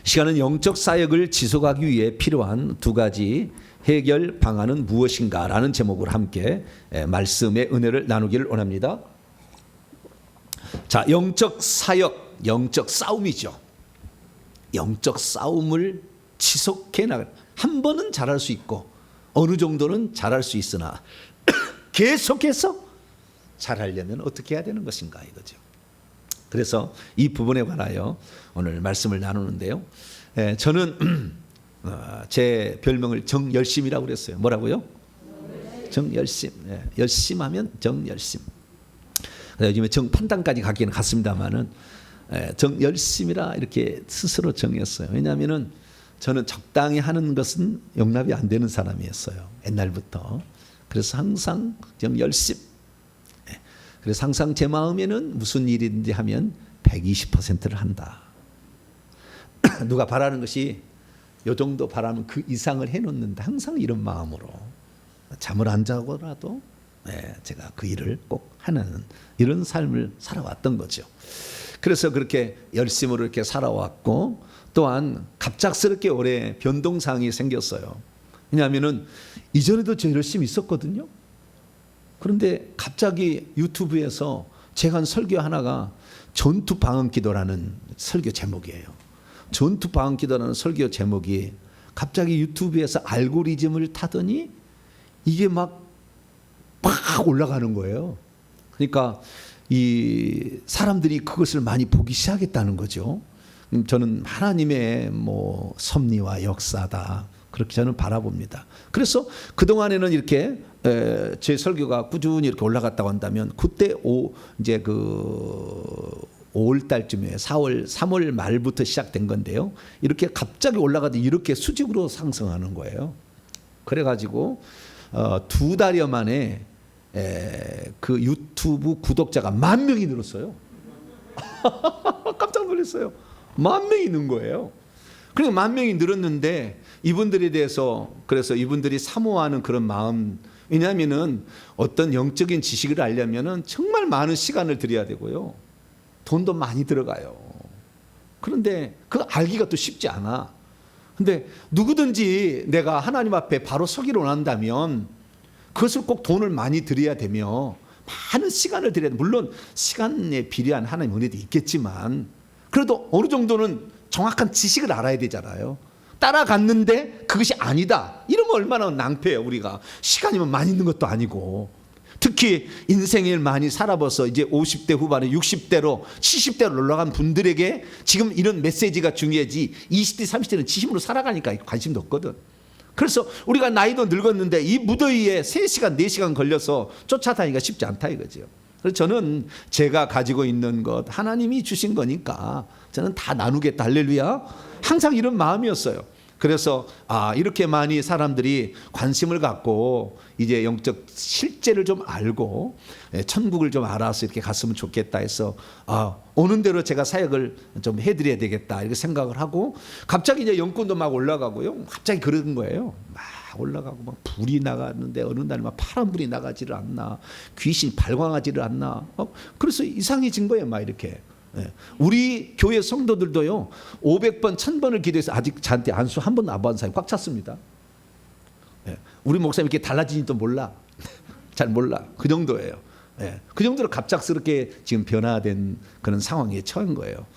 시간은 영적 사역을 지속하기 위해 필요한 두 가지 해결 방안은 무엇인가 라는 제목으로 함께 말씀의 은혜를 나누기를 원합니다. 자, 영적 사역, 영적 싸움이죠. 영적 싸움을 지속해 나갈, 한 번은 잘할 수 있고 어느 정도는 잘할 수 있으나 계속해서 잘하려면 어떻게 해야 되는 것인가 이거죠. 그래서 이 부분에 관하여 오늘 말씀을 나누는데요. 저는 제 별명을 정열심이라고 그랬어요. 뭐라고요? 정열심. 열심하면 정열심. 요즘에 정판단까지 가기는 갔습니다만은 정열심이라 이렇게 스스로 정했어요. 왜냐하면은 저는 적당히 하는 것은 용납이 안 되는 사람이었어요. 옛날부터. 그래서 항상 정열심. 그래서 항상 제 마음에는 무슨 일인지 하면 120%를 한다. 누가 바라는 것이 요 정도 바라면 그 이상을 해놓는데 항상 이런 마음으로 잠을 안 자고라도 제가 그 일을 꼭 하는 이런 삶을 살아왔던 거죠. 그래서 그렇게 열심으로 이렇게 살아왔고 또한 갑작스럽게 올해 변동사항이 생겼어요. 왜냐하면은 이전에도 저 열심히 있었거든요. 그런데 갑자기 유튜브에서 제가 한 설교 하나가 전투 방언 기도라는 설교 제목이에요. 전투 방언 기도라는 설교 제목이 갑자기 유튜브에서 알고리즘을 타더니 이게 막 올라가는 거예요. 그러니까 이 사람들이 그것을 많이 보기 시작했다는 거죠. 저는 하나님의 섭리와 역사다 그렇게 저는 바라봅니다. 그래서 그동안에는 이렇게 제 설교가 꾸준히 이렇게 올라갔다고 한다면 그때 이제 그 5월 달쯤에 3월 말부터 시작된 건데요. 이렇게 갑자기 올라가더니 이렇게 수직으로 상승하는 거예요. 그래가지고 2달여 만에 그 유튜브 구독자가 10,000명이 늘었어요. 깜짝 놀랐어요. 10,000명이 는 거예요. 그러니까 10,000명이 늘었는데 이분들에 대해서 그래서 이분들이 사모하는 그런 마음, 왜냐하면은 어떤 영적인 지식을 알려면은 정말 많은 시간을 들여야 되고요. 돈도 많이 들어가요. 그런데 그거 알기가 또 쉽지 않아. 근데 누구든지 내가 하나님 앞에 바로 서기를 원한다면 그것을 꼭 돈을 많이 들여야 되며 많은 시간을 들여야 돼. 물론 시간에 비례한 하나님의 은혜도 있겠지만 그래도 어느 정도는 정확한 지식을 알아야 되잖아요. 따라갔는데 그것이 아니다. 이러면 얼마나 낭패예요. 우리가 시간이면 많이 있는 것도 아니고 특히 인생을 많이 살아봐서 이제 50대 후반에 60대로 70대로 올라간 분들에게 지금 이런 메시지가 중요하지 20대 30대는 지심으로 살아가니까 관심도 없거든. 그래서 우리가 나이도 늙었는데 이 무더위에 3시간 4시간 걸려서 쫓아다니기가 쉽지 않다 이거죠. 그래서 저는 제가 가지고 있는 것 하나님이 주신 거니까 저는 다 나누겠다. 할렐루야. 항상 이런 마음이었어요. 그래서 이렇게 많이 사람들이 관심을 갖고 이제 영적 실제를 좀 알고 천국을 좀 알아서 이렇게 갔으면 좋겠다 해서 오는 대로 제가 사역을 좀 해드려야 되겠다 이렇게 생각을 하고 갑자기 이제 영권도 막 올라가고요. 갑자기 그런 거예요. 막 올라가고 막 불이 나가는데 어느 날 막 파란 불이 나가지를 않나, 귀신이 발광하지를 않나. 그래서 이상해진 거예요. 막 이렇게. 우리 교회 성도들도요 500번 1000번을 기도해서 아직 저한테 안수 한 번도 안 받은 사람이 꽉 찼습니다. 우리 목사님 이렇게 달라지지도 몰라. 잘 몰라. 그 정도예요. 그 정도로 갑작스럽게 지금 변화된 그런 상황에 처한 거예요.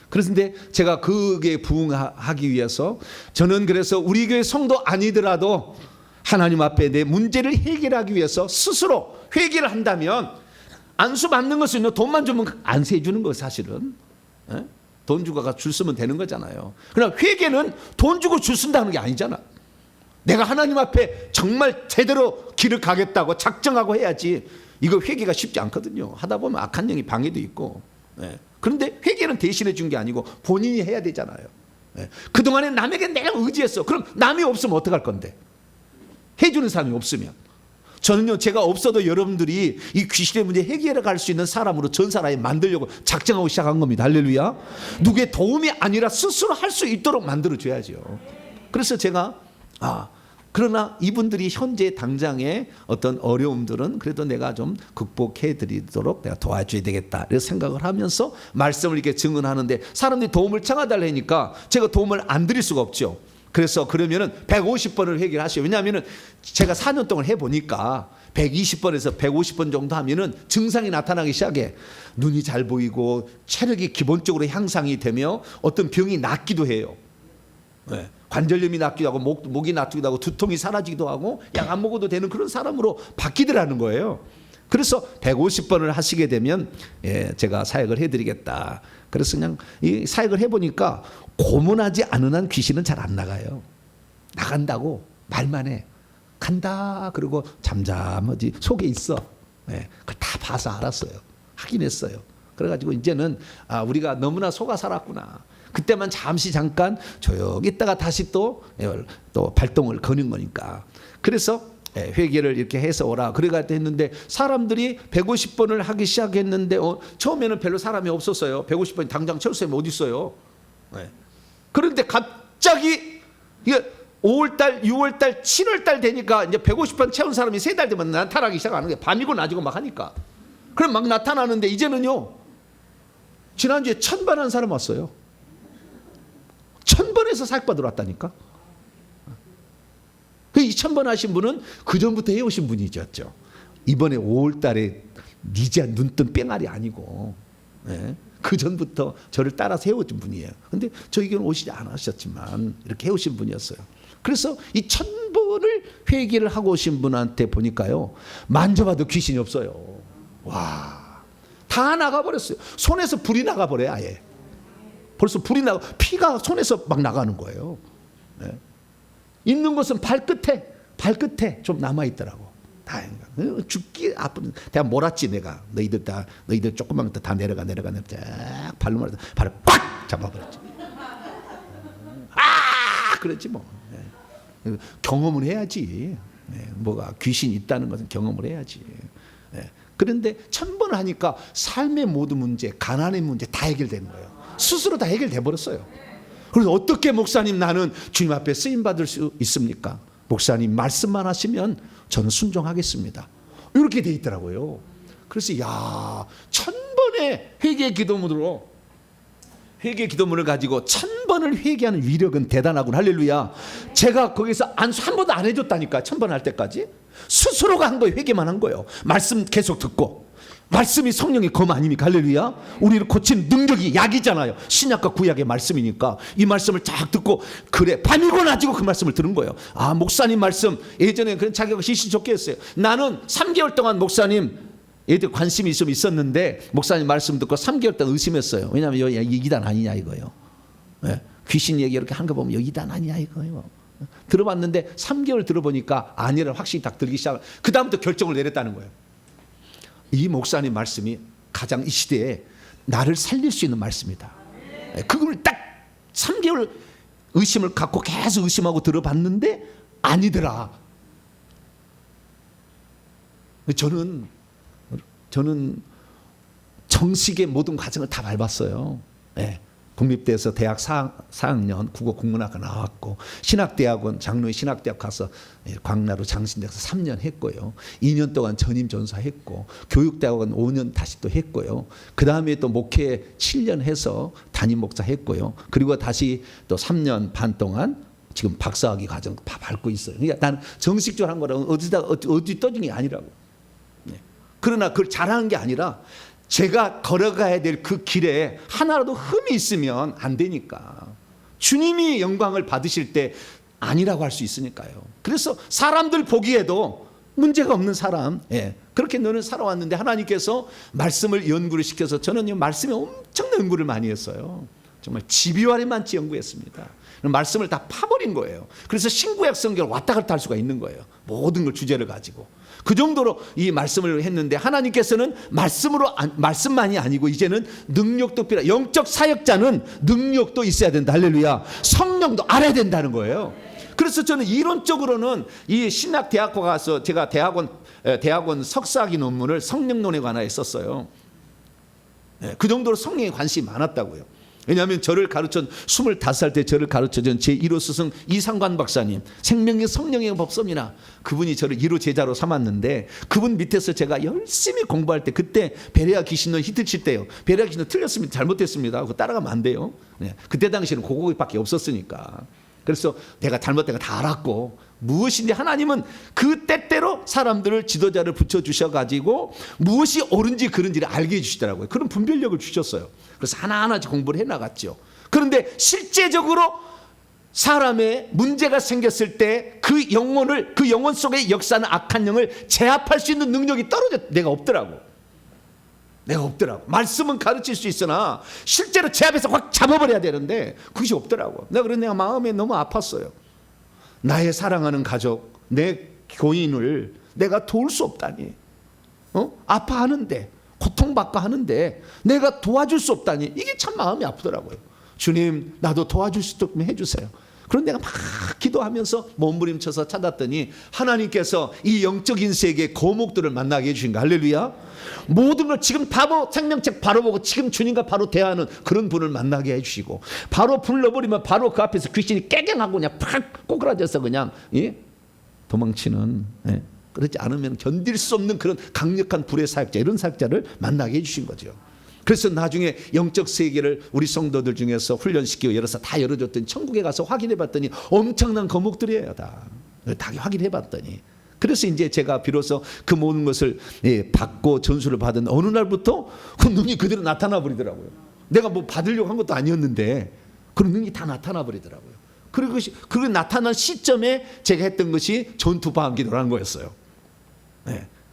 그런데 제가 그게 부응하기 위해서 저는 그래서 우리 교회 성도 아니더라도 하나님 앞에 내 문제를 해결하기 위해서 스스로 회개를 한다면 안수 받는 것은 돈만 주면 안수해 주는 거 사실은. 돈 주고 줄 쓰면 되는 거잖아요. 그러나 회개는 돈 주고 줄 쓴다는 게 아니잖아. 내가 하나님 앞에 정말 제대로 길을 가겠다고 작정하고 해야지. 이거 회개가 쉽지 않거든요. 하다 보면 악한 영이 방해도 있고. 그런데 회개는 대신해 준 게 아니고 본인이 해야 되잖아요. 그동안에 남에게 내가 의지했어. 그럼 남이 없으면 어떡할 건데? 해주는 사람이 없으면. 저는요 제가 없어도 여러분들이 이 귀신의 문제 해결해 갈 수 있는 사람으로 전 사람이 만들려고 작정하고 시작한 겁니다. 할렐루야. 누구의 도움이 아니라 스스로 할 수 있도록 만들어줘야죠. 그래서 제가 그러나 이분들이 현재 당장의 어떤 어려움들은 그래도 내가 좀 극복해 드리도록 내가 도와줘야 되겠다 이런 생각을 하면서 말씀을 이렇게 증언하는데, 사람들이 도움을 청하달라니까 제가 도움을 안 드릴 수가 없죠. 그래서 그러면은 150번을 회개하셔요. 왜냐하면은 제가 4년 동안 해보니까 120번에서 150번 정도 하면은 증상이 나타나기 시작해. 눈이 잘 보이고 체력이 기본적으로 향상이 되며 어떤 병이 낫기도 해요. 네. 관절염이 낫기도 하고 목이 낫기도 하고 두통이 사라지기도 하고 약 안 먹어도 되는 그런 사람으로 바뀌더라는 거예요. 그래서 150번을 하시게 되면 제가 사역을 해드리겠다. 그래서 그냥 이 사역을 해보니까 고문하지 않은 한 귀신은 잘 안 나가요. 나간다고 말만 해. 간다 그리고 잠잠하지 속에 있어. 그걸 다 봐서 알았어요. 확인했어요. 그래가지고 이제는 우리가 너무나 속아 살았구나. 그때만 잠깐 조용히 있다가 다시 또 발동을 거는 거니까. 그래서 회개를 이렇게 해서 오라 그래가 했는데, 사람들이 150번을 하기 시작했는데 처음에는 별로 사람이 없었어요. 150번이 당장 철수하면 어디 있어요. 그런데 갑자기 이게 5월달, 6월달, 7월달 되니까 이제 150번 채운 사람이 3달 되면 나타나기 시작하는 거예요. 밤이고 낮이고 막 하니까. 그럼 막 나타나는데 이제는요, 지난주에 1000번 한 사람 왔어요. 1000번에서 사역받으러 왔다니까. 그 2000번 하신 분은 그 전부터 해오신 분이셨죠. 이번에 5월달에 니지야 눈뜬 뺑알이 아니고 그 전부터 저를 따라서 해오신 분이에요. 근데 저에게는 오시지 않으셨지만 이렇게 해오신 분이었어요. 그래서 이 1000번을 회개를 하고 오신 분한테 보니까요, 만져봐도 귀신이 없어요. 와, 다 나가버렸어요. 손에서 불이 나가버려요. 아예 벌써 불이 나고 피가 손에서 막 나가는 거예요. 있는 것은 발끝에 좀 남아있더라고. 다행이다. 죽기 아픈. 내가 몰았지 내가. 너희들 조금만 더 다 내려가 쫙 발로 말해서 발을 꽉 잡아버렸지. 그랬지 뭐. 경험을 해야지. 뭐가 귀신이 있다는 것은 경험을 해야지. 그런데 1000번을 하니까 삶의 모든 문제, 가난의 문제 다 해결되는 거예요. 스스로 다 해결돼 버렸어요. 그래서 어떻게 목사님 나는 주님 앞에 쓰임 받을 수 있습니까? 목사님 말씀만 하시면 저는 순종하겠습니다. 이렇게 돼 있더라고요. 그래서 1000번의 회개 기도문을 가지고 1000번을 회개하는 위력은 대단하군. 할렐루야. 제가 거기서 한 번도 안 해줬다니까. 1000번 할 때까지 스스로가 한 거예요. 회개만 한 거예요. 말씀 계속 듣고. 말씀이 성령의 검 아닙니까? 할렐루야. 우리를 고치는 능력이 약이잖아요. 신약과 구약의 말씀이니까 이 말씀을 쫙 듣고, 그래 밤이고 낮이고 그 말씀을 들은 거예요. 목사님 말씀, 예전에 그런 자기가 시시 좋게 했어요. 나는 3개월 동안 목사님 애들 관심이 있었는데 목사님 말씀 듣고 3개월 동안 의심했어요. 왜냐하면 여기 이단 아니냐 이거예요. 귀신 얘기 이렇게 한 거 보면 여기 이단 아니냐 이거예요. 들어봤는데 3개월 들어보니까 아니라 확실히 딱 들기 시작. 그 다음부터 결정을 내렸다는 거예요. 이 목사님 말씀이 가장 이 시대에 나를 살릴 수 있는 말씀이다. 그걸 딱 3개월 의심을 갖고 계속 의심하고 들어봤는데 아니더라. 저는 정식의 모든 과정을 다 밟았어요. 국립대에서 대학 4학년 국어 국문학과 나왔고, 신학대학원 장로의 신학대학 가서 광나루 장신대에서 3년 했고요. 2년 동안 전임 전사했고, 교육대학원 5년 다시 또 했고요. 그 다음에 또 목회 7년 해서 담임 목사 했고요. 그리고 다시 또 3년 반 동안 지금 박사학위 과정 다 밟고 있어요. 그러니까 나는 정식적으로 한 거라고 어디 떠진 게 아니라고. 그러나 그걸 잘하는 게 아니라 제가 걸어가야 될 그 길에 하나라도 흠이 있으면 안 되니까. 주님이 영광을 받으실 때 아니라고 할 수 있으니까요. 그래서 사람들 보기에도 문제가 없는 사람, 그렇게 너는 살아왔는데 하나님께서 말씀을 연구를 시켜서, 저는 이 말씀에 엄청난 연구를 많이 했어요. 정말 집요하게 많이 연구했습니다. 말씀을 다 파버린 거예요. 그래서 신구약 성경을 왔다 갔다 할 수가 있는 거예요. 모든 걸 주제를 가지고. 그 정도로 이 말씀을 했는데, 하나님께서는 말씀만이 아니고 이제는 능력도 필요해. 영적 사역자는 능력도 있어야 된다. 할렐루야. 성령도 알아야 된다는 거예요. 그래서 저는 이론적으로는 이 신학대학교 가서 제가 대학원 석사학위 논문을 성령론에 관하여 썼어요. 그 정도로 성령에 관심이 많았다고요. 왜냐하면 저를 가르쳐 25살 때 저를 가르쳐준 제1호 스승 이상관 박사님, 생명의 성령의 법섭니다. 그분이 저를 1호 제자로 삼았는데 그분 밑에서 제가 열심히 공부할 때 그때 베레아 귀신은 히트 칠 때요. 베레아 귀신은 틀렸습니다. 잘못됐습니다. 그거 따라가면 안 돼요. 네. 그때 당시에는 그거밖에 없었으니까. 그래서 내가 잘못된 거 다 알았고 무엇인지 하나님은 그 때때로 사람들을 지도자를 붙여주셔가지고 무엇이 옳은지 그른지를 알게 해주시더라고요. 그런 분별력을 주셨어요. 그래서 하나하나 공부를 해나갔죠. 그런데 실제적으로 사람의 문제가 생겼을 때 그 영혼을, 그 영혼 속에 역사하는 악한 영을 제압할 수 있는 능력이 내가 없더라고. 내가 없더라고. 말씀은 가르칠 수 있으나 실제로 제압해서 확 잡아버려야 되는데 그것이 없더라고. 내가 마음에 너무 아팠어요. 나의 사랑하는 가족, 내 교인을 내가 도울 수 없다니. 아파하는데, 고통받고 하는데 내가 도와줄 수 없다니. 이게 참 마음이 아프더라고요. 주님, 나도 도와줄 수 있도록 해주세요. 그런데 내가 막 기도하면서 몸부림쳐서 찾았더니 하나님께서 이 영적인 세계의 거목들을 만나게 해주신 거. 할렐루야. 모든 걸 지금 바로 생명책 바로 보고 지금 주님과 바로 대화하는 그런 분을 만나게 해주시고, 바로 불러버리면 바로 그 앞에서 귀신이 깨갱하고 그냥 팍 꼬그라져서 그냥 도망치는, 그렇지 않으면 견딜 수 없는 그런 강력한 불의 사역자, 이런 사역자를 만나게 해주신 거죠. 그래서 나중에 영적 세계를 우리 성도들 중에서 훈련시키고 열어서 다 열어줬더니 천국에 가서 확인해 봤더니 엄청난 거목들이에요. 다 확인해 봤더니. 그래서 이제 제가 비로소 그 모든 것을 받고 전수를 받은 어느 날부터 그 능력이 그대로 나타나 버리더라고요. 내가 뭐 받으려고 한 것도 아니었는데 그런 능력이 다 나타나 버리더라고요. 그리고 그 나타난 시점에 제가 했던 것이 전투방언 기도라는 거였어요.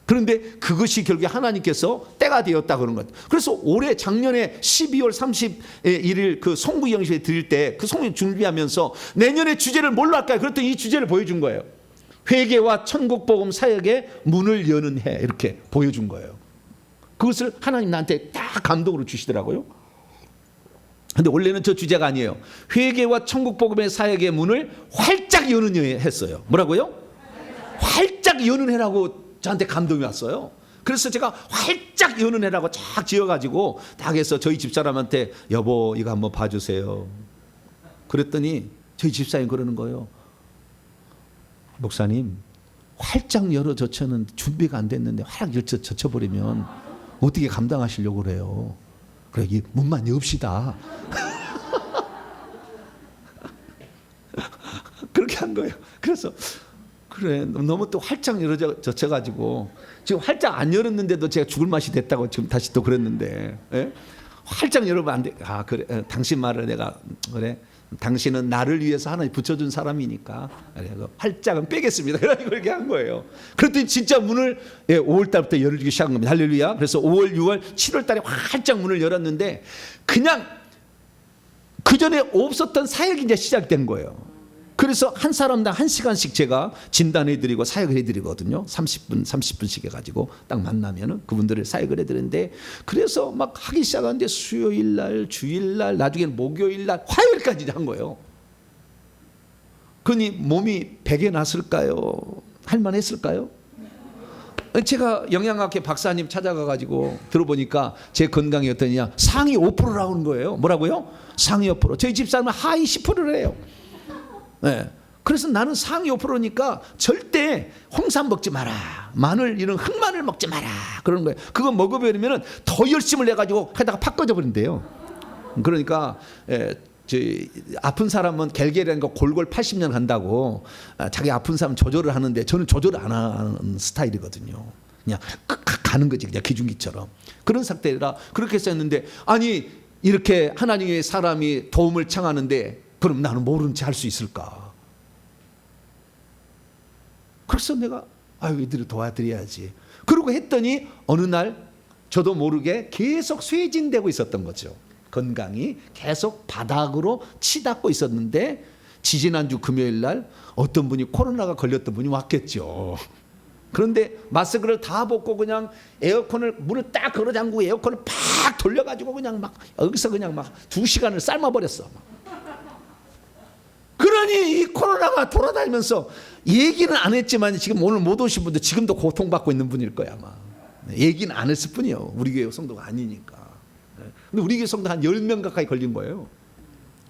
그런데 그것이 결국에 하나님께서 때가 되었다 그런 것. 그래서 작년에 12월 31일 그 송구 영식회 드릴 때 그 송구 준비하면서 내년에 주제를 뭘로 할까요? 그랬더니 이 주제를 보여준 거예요. 회개와 천국복음 사역의 문을 여는 해, 이렇게 보여준 거예요. 그것을 하나님 나한테 딱 감동으로 주시더라고요. 근데 원래는 저 주제가 아니에요. 회개와 천국복음의 사역의 문을 활짝 여는 해 했어요. 뭐라고요? 활짝 여는 해라고 저한테 감동이 왔어요. 그래서 제가 활짝 여는 해라고 쫙 지어가지고 딱 해서 저희 집사람한테 여보 이거 한번 봐주세요. 그랬더니 저희 집사님 그러는 거예요. 목사님 활짝 열어젖혔는데 준비가 안 됐는데 활짝 젖혀버리면 어떻게 감당하시려고 그래요. 그래 이 문만 엽시다. 그렇게 한 거예요. 그래서 그래 너무 또 활짝 열어젖혀가지고 지금 활짝 안 열었는데도 제가 죽을 맛이 됐다고 지금 다시 또 그랬는데, 활짝 열으면 안 돼. 아 그래 당신 말을 내가 그래 당신은 나를 위해서 하나님 붙여준 사람이니까 활짝은 빼겠습니다. 그렇게 한 거예요. 그랬더니 진짜 문을 5월 달부터 열기 시작한 겁니다. 할렐루야. 그래서 5월, 6월, 7월 달에 활짝 문을 열었는데 그냥 그 전에 없었던 사역이 이제 시작된 거예요. 그래서 한 사람당 1시간씩 제가 진단해드리고 사역을 해드리거든요. 30분씩 해가지고 딱 만나면은 그분들을 사역을 해드리는데, 그래서 막 하기 시작하는데 수요일 날, 주일 날, 나중에는 목요일 날, 화요일까지 한 거예요. 그러니 몸이 베개 났을까요? 할만했을까요? 제가 영양학회 박사님 찾아가가지고 들어보니까 제 건강이 어떠냐, 상위 5%라는 거예요. 뭐라고요? 상위 5%. 저희 집사람은 하위 10%래요. 그래서 나는 상위 5%니까 절대 홍삼 먹지 마라, 마늘 이런 흑마늘 먹지 마라 그러는 거예요. 그거 먹어버리면 더 열심을 내가지고 하다가 팍 꺼져버린대요. 그러니까 아픈 사람은 겔겔이라는 거 골골 80년 간다고 자기 아픈 사람 조절을 하는데 저는 조절을 안 하는 스타일이거든요. 그냥 가는 거지, 그냥 기중기처럼. 그런 상태라 그렇게 썼는데, 아니 이렇게 하나님의 사람이 도움을 청하는데 그럼 나는 모른 채 할 수 있을까? 그래서 내가 이들을 도와드려야지. 그러고 했더니 어느 날 저도 모르게 계속 쇠진되고 있었던 거죠. 건강이 계속 바닥으로 치닫고 있었는데 지지난주 금요일 날 어떤 분이 코로나가 걸렸던 분이 왔겠죠. 그런데 마스크를 다 벗고 그냥 에어컨을 문을 딱 걸어 잠그고 에어컨을 팍 돌려가지고 그냥 막 여기서 그냥 막 2시간을 삶아버렸어. 그러니 이 코로나가 돌아다니면서 얘기는 안 했지만 지금 오늘 못 오신 분들 지금도 고통받고 있는 분일 거야 아마. 얘기는 안 했을 뿐이요. 우리 교회 성도가 아니니까. 근데 우리 교회 성도 한 10명 가까이 걸린 거예요.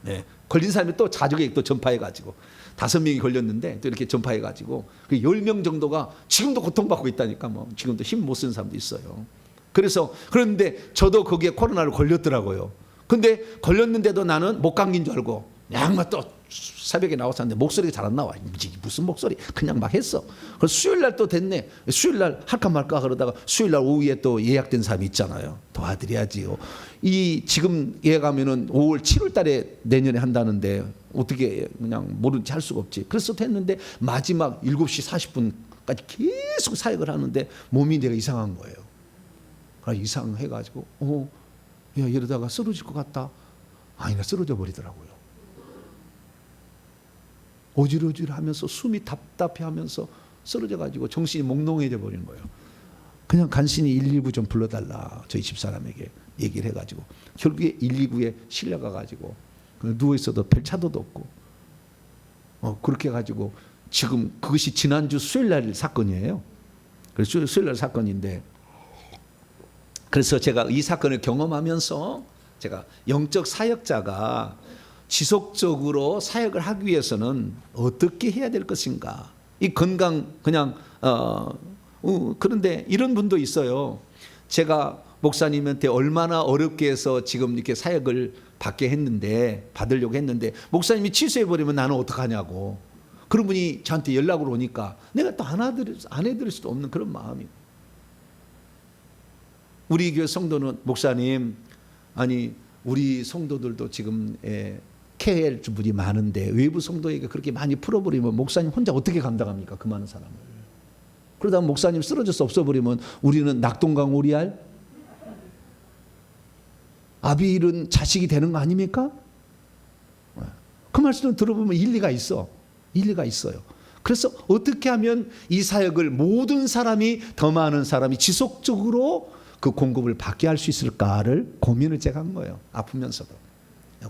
네. 걸린 사람이 또 자주게 또 전파해가지고 5명이 걸렸는데 또 이렇게 전파해가지고 10명 정도가 지금도 고통받고 있다니까. 뭐 지금도 힘 못 쓰는 사람도 있어요. 그런데 저도 거기에 코로나를 걸렸더라고요. 근데 걸렸는데도 나는 못 감기인 줄 알고 양만 또 새벽에 나와서 하는데 목소리가 잘 안 나와. 무슨 목소리? 그냥 막 했어. 그래서 수요일 날 또 됐네. 수요일 날 할까 말까 그러다가 수요일 날 오후에 또 예약된 사람이 있잖아요. 도와드려야지요. 이 지금 예약하면은 5월 7월 달에 내년에 한다는데 어떻게 그냥 모르는지 할 수가 없지. 그래서 됐는데 마지막 7시 40분까지 계속 사역을 하는데 몸이 내가 이상한 거예요. 그래서 이상해가지고 야 이러다가 쓰러질 것 같다. 아니나 쓰러져 버리더라고요. 어질어질하면서 숨이 답답해하면서 쓰러져가지고 정신이 몽롱해져 버리는 거예요. 그냥 간신히 119 좀 불러달라 저희 집사람에게 얘기를 해가지고 결국에 119에 실려가가지고 누워있어도 별 차도도 없고 그렇게 해가지고 지금 그것이 지난주 수요일날 사건이에요. 그래서 수요일날 사건인데 그래서 제가 이 사건을 경험하면서 제가 영적 사역자가 지속적으로 사역을 하기 위해서는 어떻게 해야 될 것인가. 이 건강 그냥 그런데 이런 분도 있어요. 제가 목사님한테 얼마나 어렵게 해서 지금 이렇게 사역을 받으려고 했는데 목사님이 취소해버리면 나는 어떡하냐고. 그런 분이 저한테 연락으로 오니까 내가 또 안 해드릴 수도 없는 그런 마음이고. 우리 교회 성도는 목사님 아니 우리 성도들도 지금 케어할 분이 많은데 외부 성도에게 그렇게 많이 풀어버리면 목사님 혼자 어떻게 감당합니까? 그 많은 사람을. 그러다 목사님 쓰러져서 없어버리면 우리는 낙동강 오리알 아비 잃은 자식이 되는 거 아닙니까? 그 말씀 들어보면 일리가 있어요. 그래서 어떻게 하면 이 사역을 모든 사람이 더 많은 사람이 지속적으로 그 공급을 받게 할 수 있을까를 고민을 제가 한 거예요. 아프면서도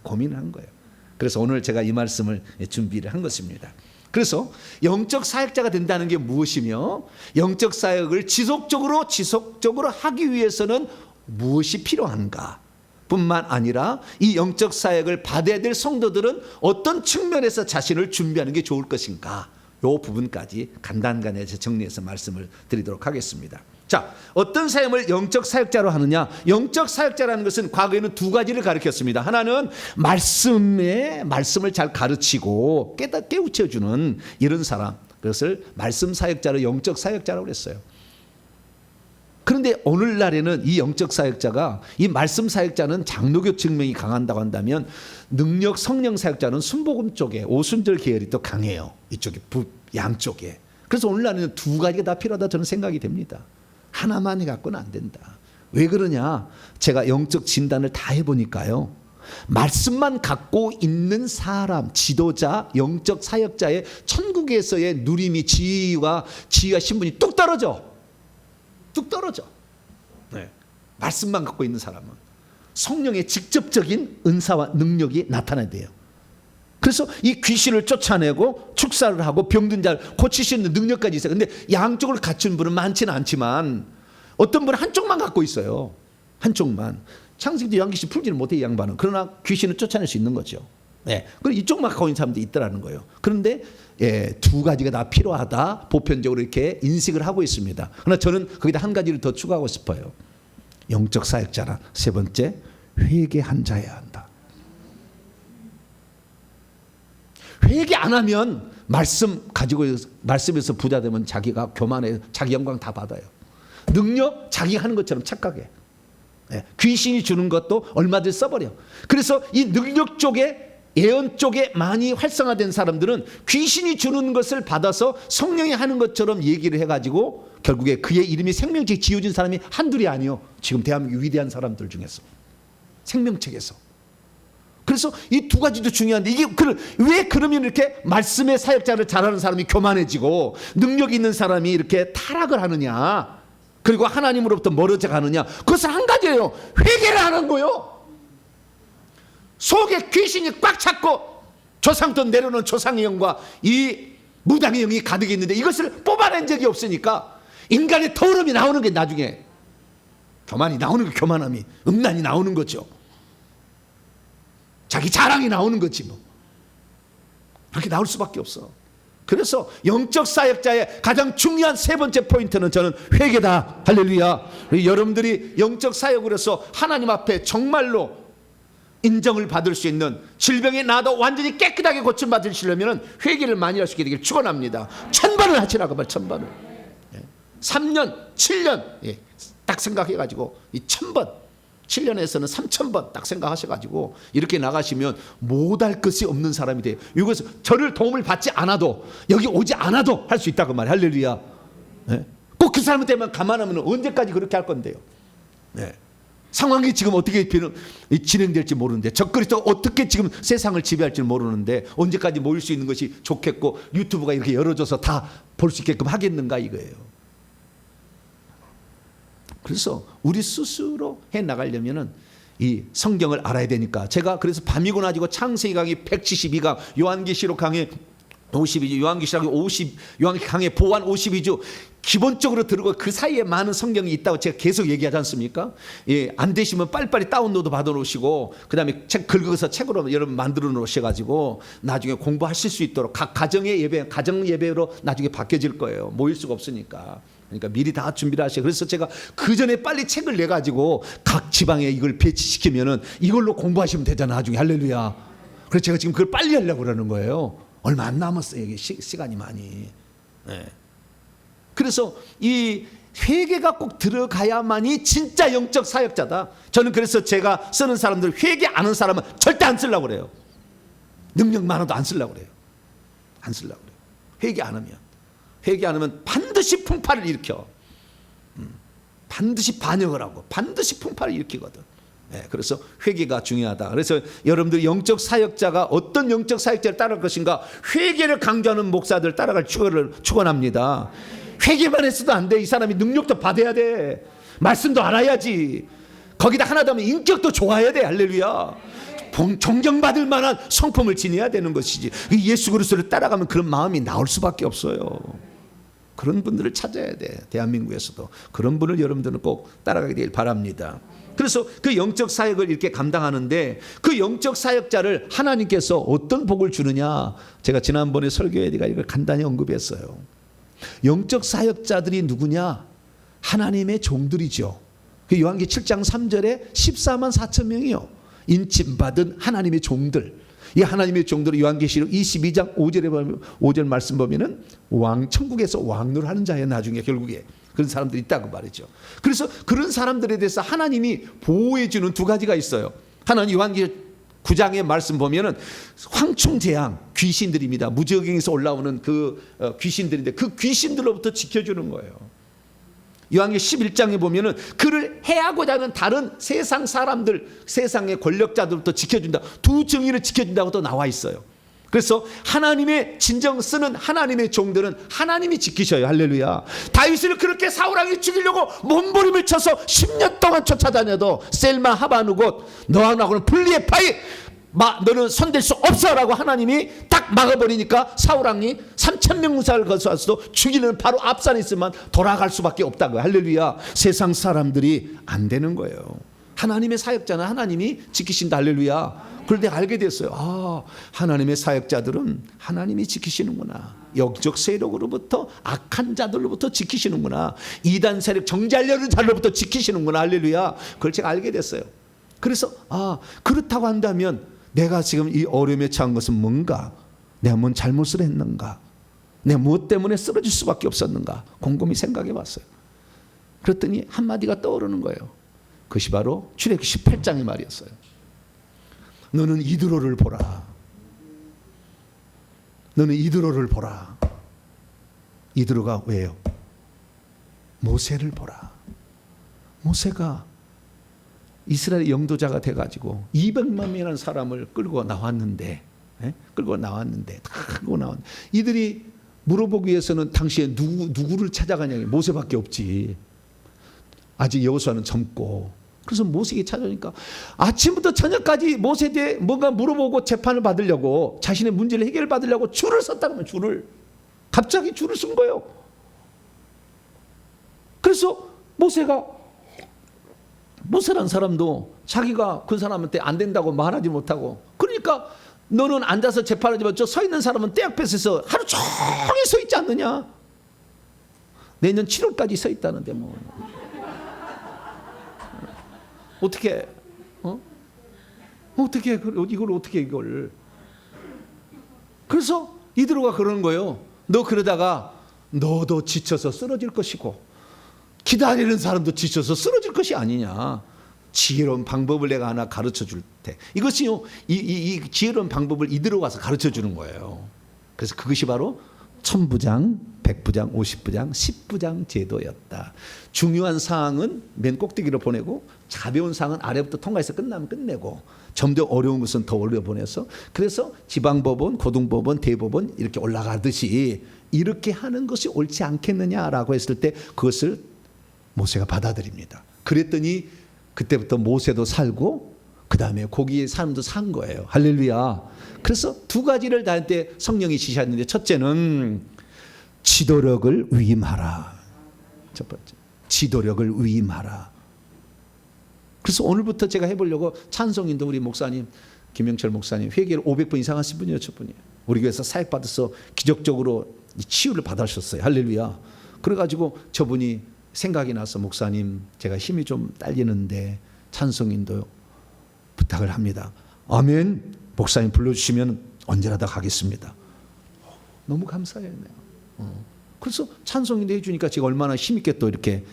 고민을 한 거예요. 그래서 오늘 제가 이 말씀을 준비를 한 것입니다. 그래서 영적 사역자가 된다는 게 무엇이며 영적 사역을 지속적으로 하기 위해서는 무엇이 필요한가 뿐만 아니라 이 영적 사역을 받아야 될 성도들은 어떤 측면에서 자신을 준비하는 게 좋을 것인가, 이 부분까지 간단간에 정리해서 말씀을 드리도록 하겠습니다. 자, 어떤 사역을 영적 사역자로 하느냐? 영적 사역자라는 것은 과거에는 두 가지를 가르쳤습니다. 하나는 말씀을 잘 가르치고 깨우쳐주는 이런 사람, 그것을 말씀 사역자로 영적 사역자라고 그랬어요. 그런데 오늘날에는 이 영적 사역자가, 이 말씀 사역자는 장로교 측면이 강한다고 한다면 능력 성령 사역자는 순복음 쪽에 오순절 계열이 또 강해요. 이쪽에 양쪽에. 그래서 오늘날에는 두 가지가 다 필요하다 저는 생각이 됩니다. 하나만 해갖고는 안 된다. 왜 그러냐? 제가 영적 진단을 다 해보니까요, 말씀만 갖고 있는 사람, 지도자, 영적 사역자의 천국에서의 누림이 지위와 신분이 뚝 떨어져. 네. 말씀만 갖고 있는 사람은 성령의 직접적인 은사와 능력이 나타나야 돼요. 그래서 이 귀신을 쫓아내고 축사를 하고 병든 자를 고칠 수 있는 능력까지 있어요. 근데 양쪽을 갖춘 분은 많지는 않지만 어떤 분은 한쪽만 갖고 있어요. 한쪽만. 창세기도 양귀신 풀지를 못해 이 양반은. 그러나 귀신을 쫓아낼 수 있는 거죠. 네. 그리고 이쪽만 갖고 있는 사람도 있더라는 거예요. 그런데 두 가지가 다 필요하다, 보편적으로 이렇게 인식을 하고 있습니다. 그러나 저는 거기다 한 가지를 더 추가하고 싶어요. 영적 사역자라 세 번째, 회개한 자여야 한다. 회개 안 하면 말씀에서 부자 되면 자기가 교만해, 자기 영광 다 받아요. 능력 자기가 하는 것처럼 착각해. 귀신이 주는 것도 얼마든지 써버려. 그래서 이 능력 쪽에, 예언 쪽에 많이 활성화된 사람들은 귀신이 주는 것을 받아서 성령이 하는 것처럼 얘기를 해가지고 결국에 그의 이름이 생명책 지어진 사람이 한둘이 아니요. 지금 대한민국 위대한 사람들 중에서 생명책에서. 그래서 이 두 가지도 중요한데, 이게 왜 그러면 이렇게 말씀의 사역자를 잘하는 사람이 교만해지고 능력 있는 사람이 이렇게 타락을 하느냐, 그리고 하나님으로부터 멀어져 가느냐? 그것은 한 가지예요. 회개를 안 한 거요. 속에 귀신이 꽉 찼고 조상도 내려놓은 조상의 영과 이 무당의 영이 가득 있는데 이것을 뽑아낸 적이 없으니까 인간의 더러움이 나오는 게 나중에. 교만이 나오는 거, 교만함이, 음란이 나오는 거죠. 자기 자랑이 나오는 거지 뭐. 그렇게 나올 수밖에 없어. 그래서 영적 사역자의 가장 중요한 세 번째 포인트는 저는 회개다. 할렐루야. 여러분들이 영적 사역을 해서 하나님 앞에 정말로 인정을 받을 수 있는, 질병이 나도 완전히 깨끗하게 고침받으시려면 회개를 많이 할 수 있게 되길 축원합니다. 1000번을 하시라고 말, 1000번을. 3년, 7년 딱 생각해가지고 이 1000번, 7년에서는 3000번 딱 생각하셔가지고 이렇게 나가시면 못할 것이 없는 사람이 돼요. 이것은 저를 도움을 받지 않아도, 여기 오지 않아도 할 수 있다고 말이에요. 할렐루야. 꼭 그 사람 때문에 감안하면 언제까지 그렇게 할 건데요. 상황이 지금 어떻게 진행될지 모르는데, 적그리스도가 어떻게 지금 세상을 지배할지 모르는데 언제까지 모일 수 있는 것이 좋겠고 유튜브가 이렇게 열어줘서 다 볼 수 있게끔 하겠는가 이거예요. 그래서 우리 스스로 해나가려면 이 성경을 알아야 되니까, 제가 그래서 밤이고 낮이고 창세기 강의 172강, 요한계시록 강의 52주, 요한계시록 강의 50, 요한계시록 강의 보완 52주 기본적으로 들고 그 사이에 많은 성경이 있다고 제가 계속 얘기하지 않습니까? 안 되시면 빨리빨리 다운로드 받아 놓으시고 그 다음에 책 긁어서 책으로 여러분 만들어 놓으셔가지고 나중에 공부하실 수 있도록 각 가정의 예배, 가정 예배로 나중에 바뀌어질 거예요. 모일 수가 없으니까. 그러니까 미리 다 준비를 하시고, 그래서 제가 그 전에 빨리 책을 내 가지고 각 지방에 이걸 배치시키면은 이걸로 공부하시면 되잖아 나중에. 할렐루야. 그래서 제가 지금 그걸 빨리 하려고 그러는 거예요. 얼마 안 남았어요. 이게 시간이 많이. 그래서 이 회개가 꼭 들어가야만이 진짜 영적 사역자다. 저는 그래서 제가 쓰는 사람들, 회개 안 하는 사람은 절대 안 쓰려고 그래요. 능력 많아도 안 쓰려고 그래요. 안 쓰려고 그래요. 회개 안 하면. 회개 안 하면 반드시 풍파를 일으켜. 반드시 반역을 하고 반드시 풍파를 일으키거든. 그래서 회개가 중요하다. 그래서 여러분들이 영적 사역자가 어떤 영적 사역자를 따라갈 것인가, 회개를 강조하는 목사들 따라갈 축원합니다. 회개만 했어도 안 돼. 이 사람이 능력도 받아야 돼. 말씀도 알아야지. 거기다 하나 더 하면 인격도 좋아야 돼. 할렐루야. 존경받을 만한 성품을 지녀야 되는 것이지. 예수 그리스도를 따라가면 그런 마음이 나올 수밖에 없어요. 그런 분들을 찾아야 돼. 대한민국에서도 그런 분을 여러분들은 꼭 따라가게 되길 바랍니다. 그래서 그 영적 사역을 이렇게 감당하는데, 그 영적 사역자를 하나님께서 어떤 복을 주느냐, 제가 지난번에 설교에 제가 이걸 간단히 언급했어요. 영적 사역자들이 누구냐? 하나님의 종들이죠. 그 요한계시록 7장 3절에 14만 4천 명이요. 인침받은 하나님의 종들. 이 하나님의 종들은 요한계시록 22장 5절 말씀 보면은 천국에서 왕노를 하는 자예요. 나중에 결국에 그런 사람들이 있다고 말이죠. 그래서 그런 사람들에 대해서 하나님이 보호해 주는 두 가지가 있어요. 하나는 요한계시록 9장의 말씀 보면은 황충재앙, 귀신들입니다. 무저갱에서 올라오는 그 귀신들인데 그 귀신들로부터 지켜주는 거예요. 요한계시록 11장에 보면은 그를 해하고자 하는 다른 세상 사람들, 세상의 권력자들부터 지켜준다. 두 증인을 지켜준다고 또 나와 있어요. 그래서 하나님의 진정 쓰는 하나님의 종들은 하나님이 지키셔요. 할렐루야. 다윗을 그렇게 사울왕이 죽이려고 몸부림을 쳐서 10년 동안 쫓아다녀도 셀마 하바누곳 너하고 나하고는 분리의 파이, 너는 손댈 수 없어라고 하나님이 딱 막아버리니까 사울왕이 3,000명 무사를 거스어서도 죽이는 바로 앞산에 있으면 돌아갈 수밖에 없다고요. 할렐루야. 세상 사람들이 안 되는 거예요. 하나님의 사역자는 하나님이 지키신다. 할렐루야. 그런데 알게 됐어요. 아, 하나님의 사역자들은 하나님이 지키시는구나. 영적 세력으로부터, 악한 자들로부터 지키시는구나. 이단 세력, 정죄하려는 자들로부터 지키시는구나. 할렐루야. 그걸 제가 알게 됐어요. 그래서 그렇다고 한다면 내가 지금 이 어려움에 처한 것은 뭔가? 내가 뭔 잘못을 했는가? 내가 무엇 때문에 쓰러질 수밖에 없었는가? 곰곰이 생각해 봤어요. 그랬더니 한마디가 떠오르는 거예요. 그것이 바로 출애굽기 18장의 말이었어요. 너는 이드로를 보라. 너는 이드로를 보라. 이드로가 왜요? 모세를 보라. 모세가 이스라엘 영도자가 돼가지고 200만 명이라는 사람을 끌고 나왔는데, 이들이 물어보기 위해서는 당시에 누구를 찾아가냐? 모세밖에 없지. 아직 여호수아는 젊고. 그래서 모세에게 찾아오니까 아침부터 저녁까지 모세에 대해 뭔가 물어보고 재판을 받으려고, 자신의 문제를 해결을 받으려고 줄을 섰다면 갑자기 줄을 쓴 거예요. 그래서 모세가 모세라는 사람도 자기가 그 사람한테 안 된다고 말하지 못하고, 그러니까 너는 앉아서 재판하지만 저 서 있는 사람은 떼 앞에서 하루 종일 서 있지 않느냐. 내년 7월까지 서 있다는데 뭐 어떻게 어떻게 이걸 어떻게 이걸. 그래서 이드로가 그러는 거예요. 너 그러다가 너도 지쳐서 쓰러질 것이고 기다리는 사람도 지쳐서 쓰러질 것이 아니냐. 지혜로운 방법을 내가 하나 가르쳐 줄 때, 이것이요, 이 지혜로운 방법을 이드로 가서 가르쳐 주는 거예요. 그래서 그것이 바로 1000부장, 100부장, 50부장, 10부장 제도였다. 중요한 사항은 맨 꼭대기로 보내고 가벼운 사항은 아래부터 통과해서 끝나면 끝내고 점점 어려운 것은 더 올려 보내서, 그래서 지방법원, 고등법원, 대법원 이렇게 올라가듯이 이렇게 하는 것이 옳지 않겠느냐라고 했을 때 그것을 모세가 받아들입니다. 그랬더니 그때부터 모세도 살고 그 다음에 거기에 사람도 산 거예요. 할렐루야. 그래서 두 가지를 나한테 성령이 지시하는데, 첫째는 지도력을 위임하라. 첫 번째, 지도력을 위임하라. 그래서 오늘부터 제가 해보려고, 찬송인도 우리 목사님 김영철 목사님 회개를 500번 이상 하신 분이에요. 첫 분이에요. 우리 교회에서 사역 받아서 기적적으로 치유를 받으셨어요. 할렐루야. 그래가지고 저분이 생각이 나서, 목사님 제가 힘이 좀 딸리는데 찬송인도 부탁을 합니다. 아멘. 목사님 불러주시면 언제나 다 가겠습니다. 너무 감사해요. 그래서 찬송인도 해주니까 제가 얼마나 힘있게 또 이렇게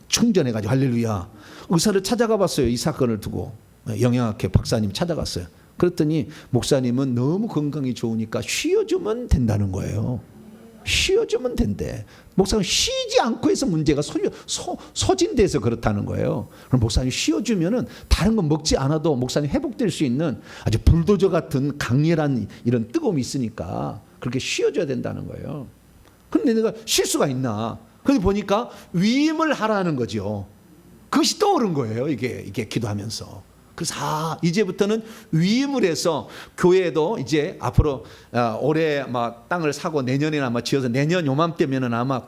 충전해가지고, 할렐루야. 의사를 찾아가 봤어요. 이 사건을 두고 영양학회 박사님 찾아갔어요. 그랬더니 목사님은 너무 건강이 좋으니까 쉬어주면 된다는 거예요. 쉬어주면 된대. 목사님 쉬지 않고 해서 문제가 소진돼서 그렇다는 거예요. 그럼 목사님 쉬어주면은 다른 건 먹지 않아도 목사님 회복될 수 있는 아주 불도저 같은 강렬한 이런 뜨거움이 있으니까 그렇게 쉬어줘야 된다는 거예요. 근데 내가 쉴 수가 있나? 그런데 보니까 위임을 하라는 거죠. 그것이 떠오른 거예요. 이게 기도하면서. 그래서 이제부터는 위임을 해서 교회도 이제 앞으로 올해 막 땅을 사고 내년에는 아마 지어서 내년 요맘때면은 아마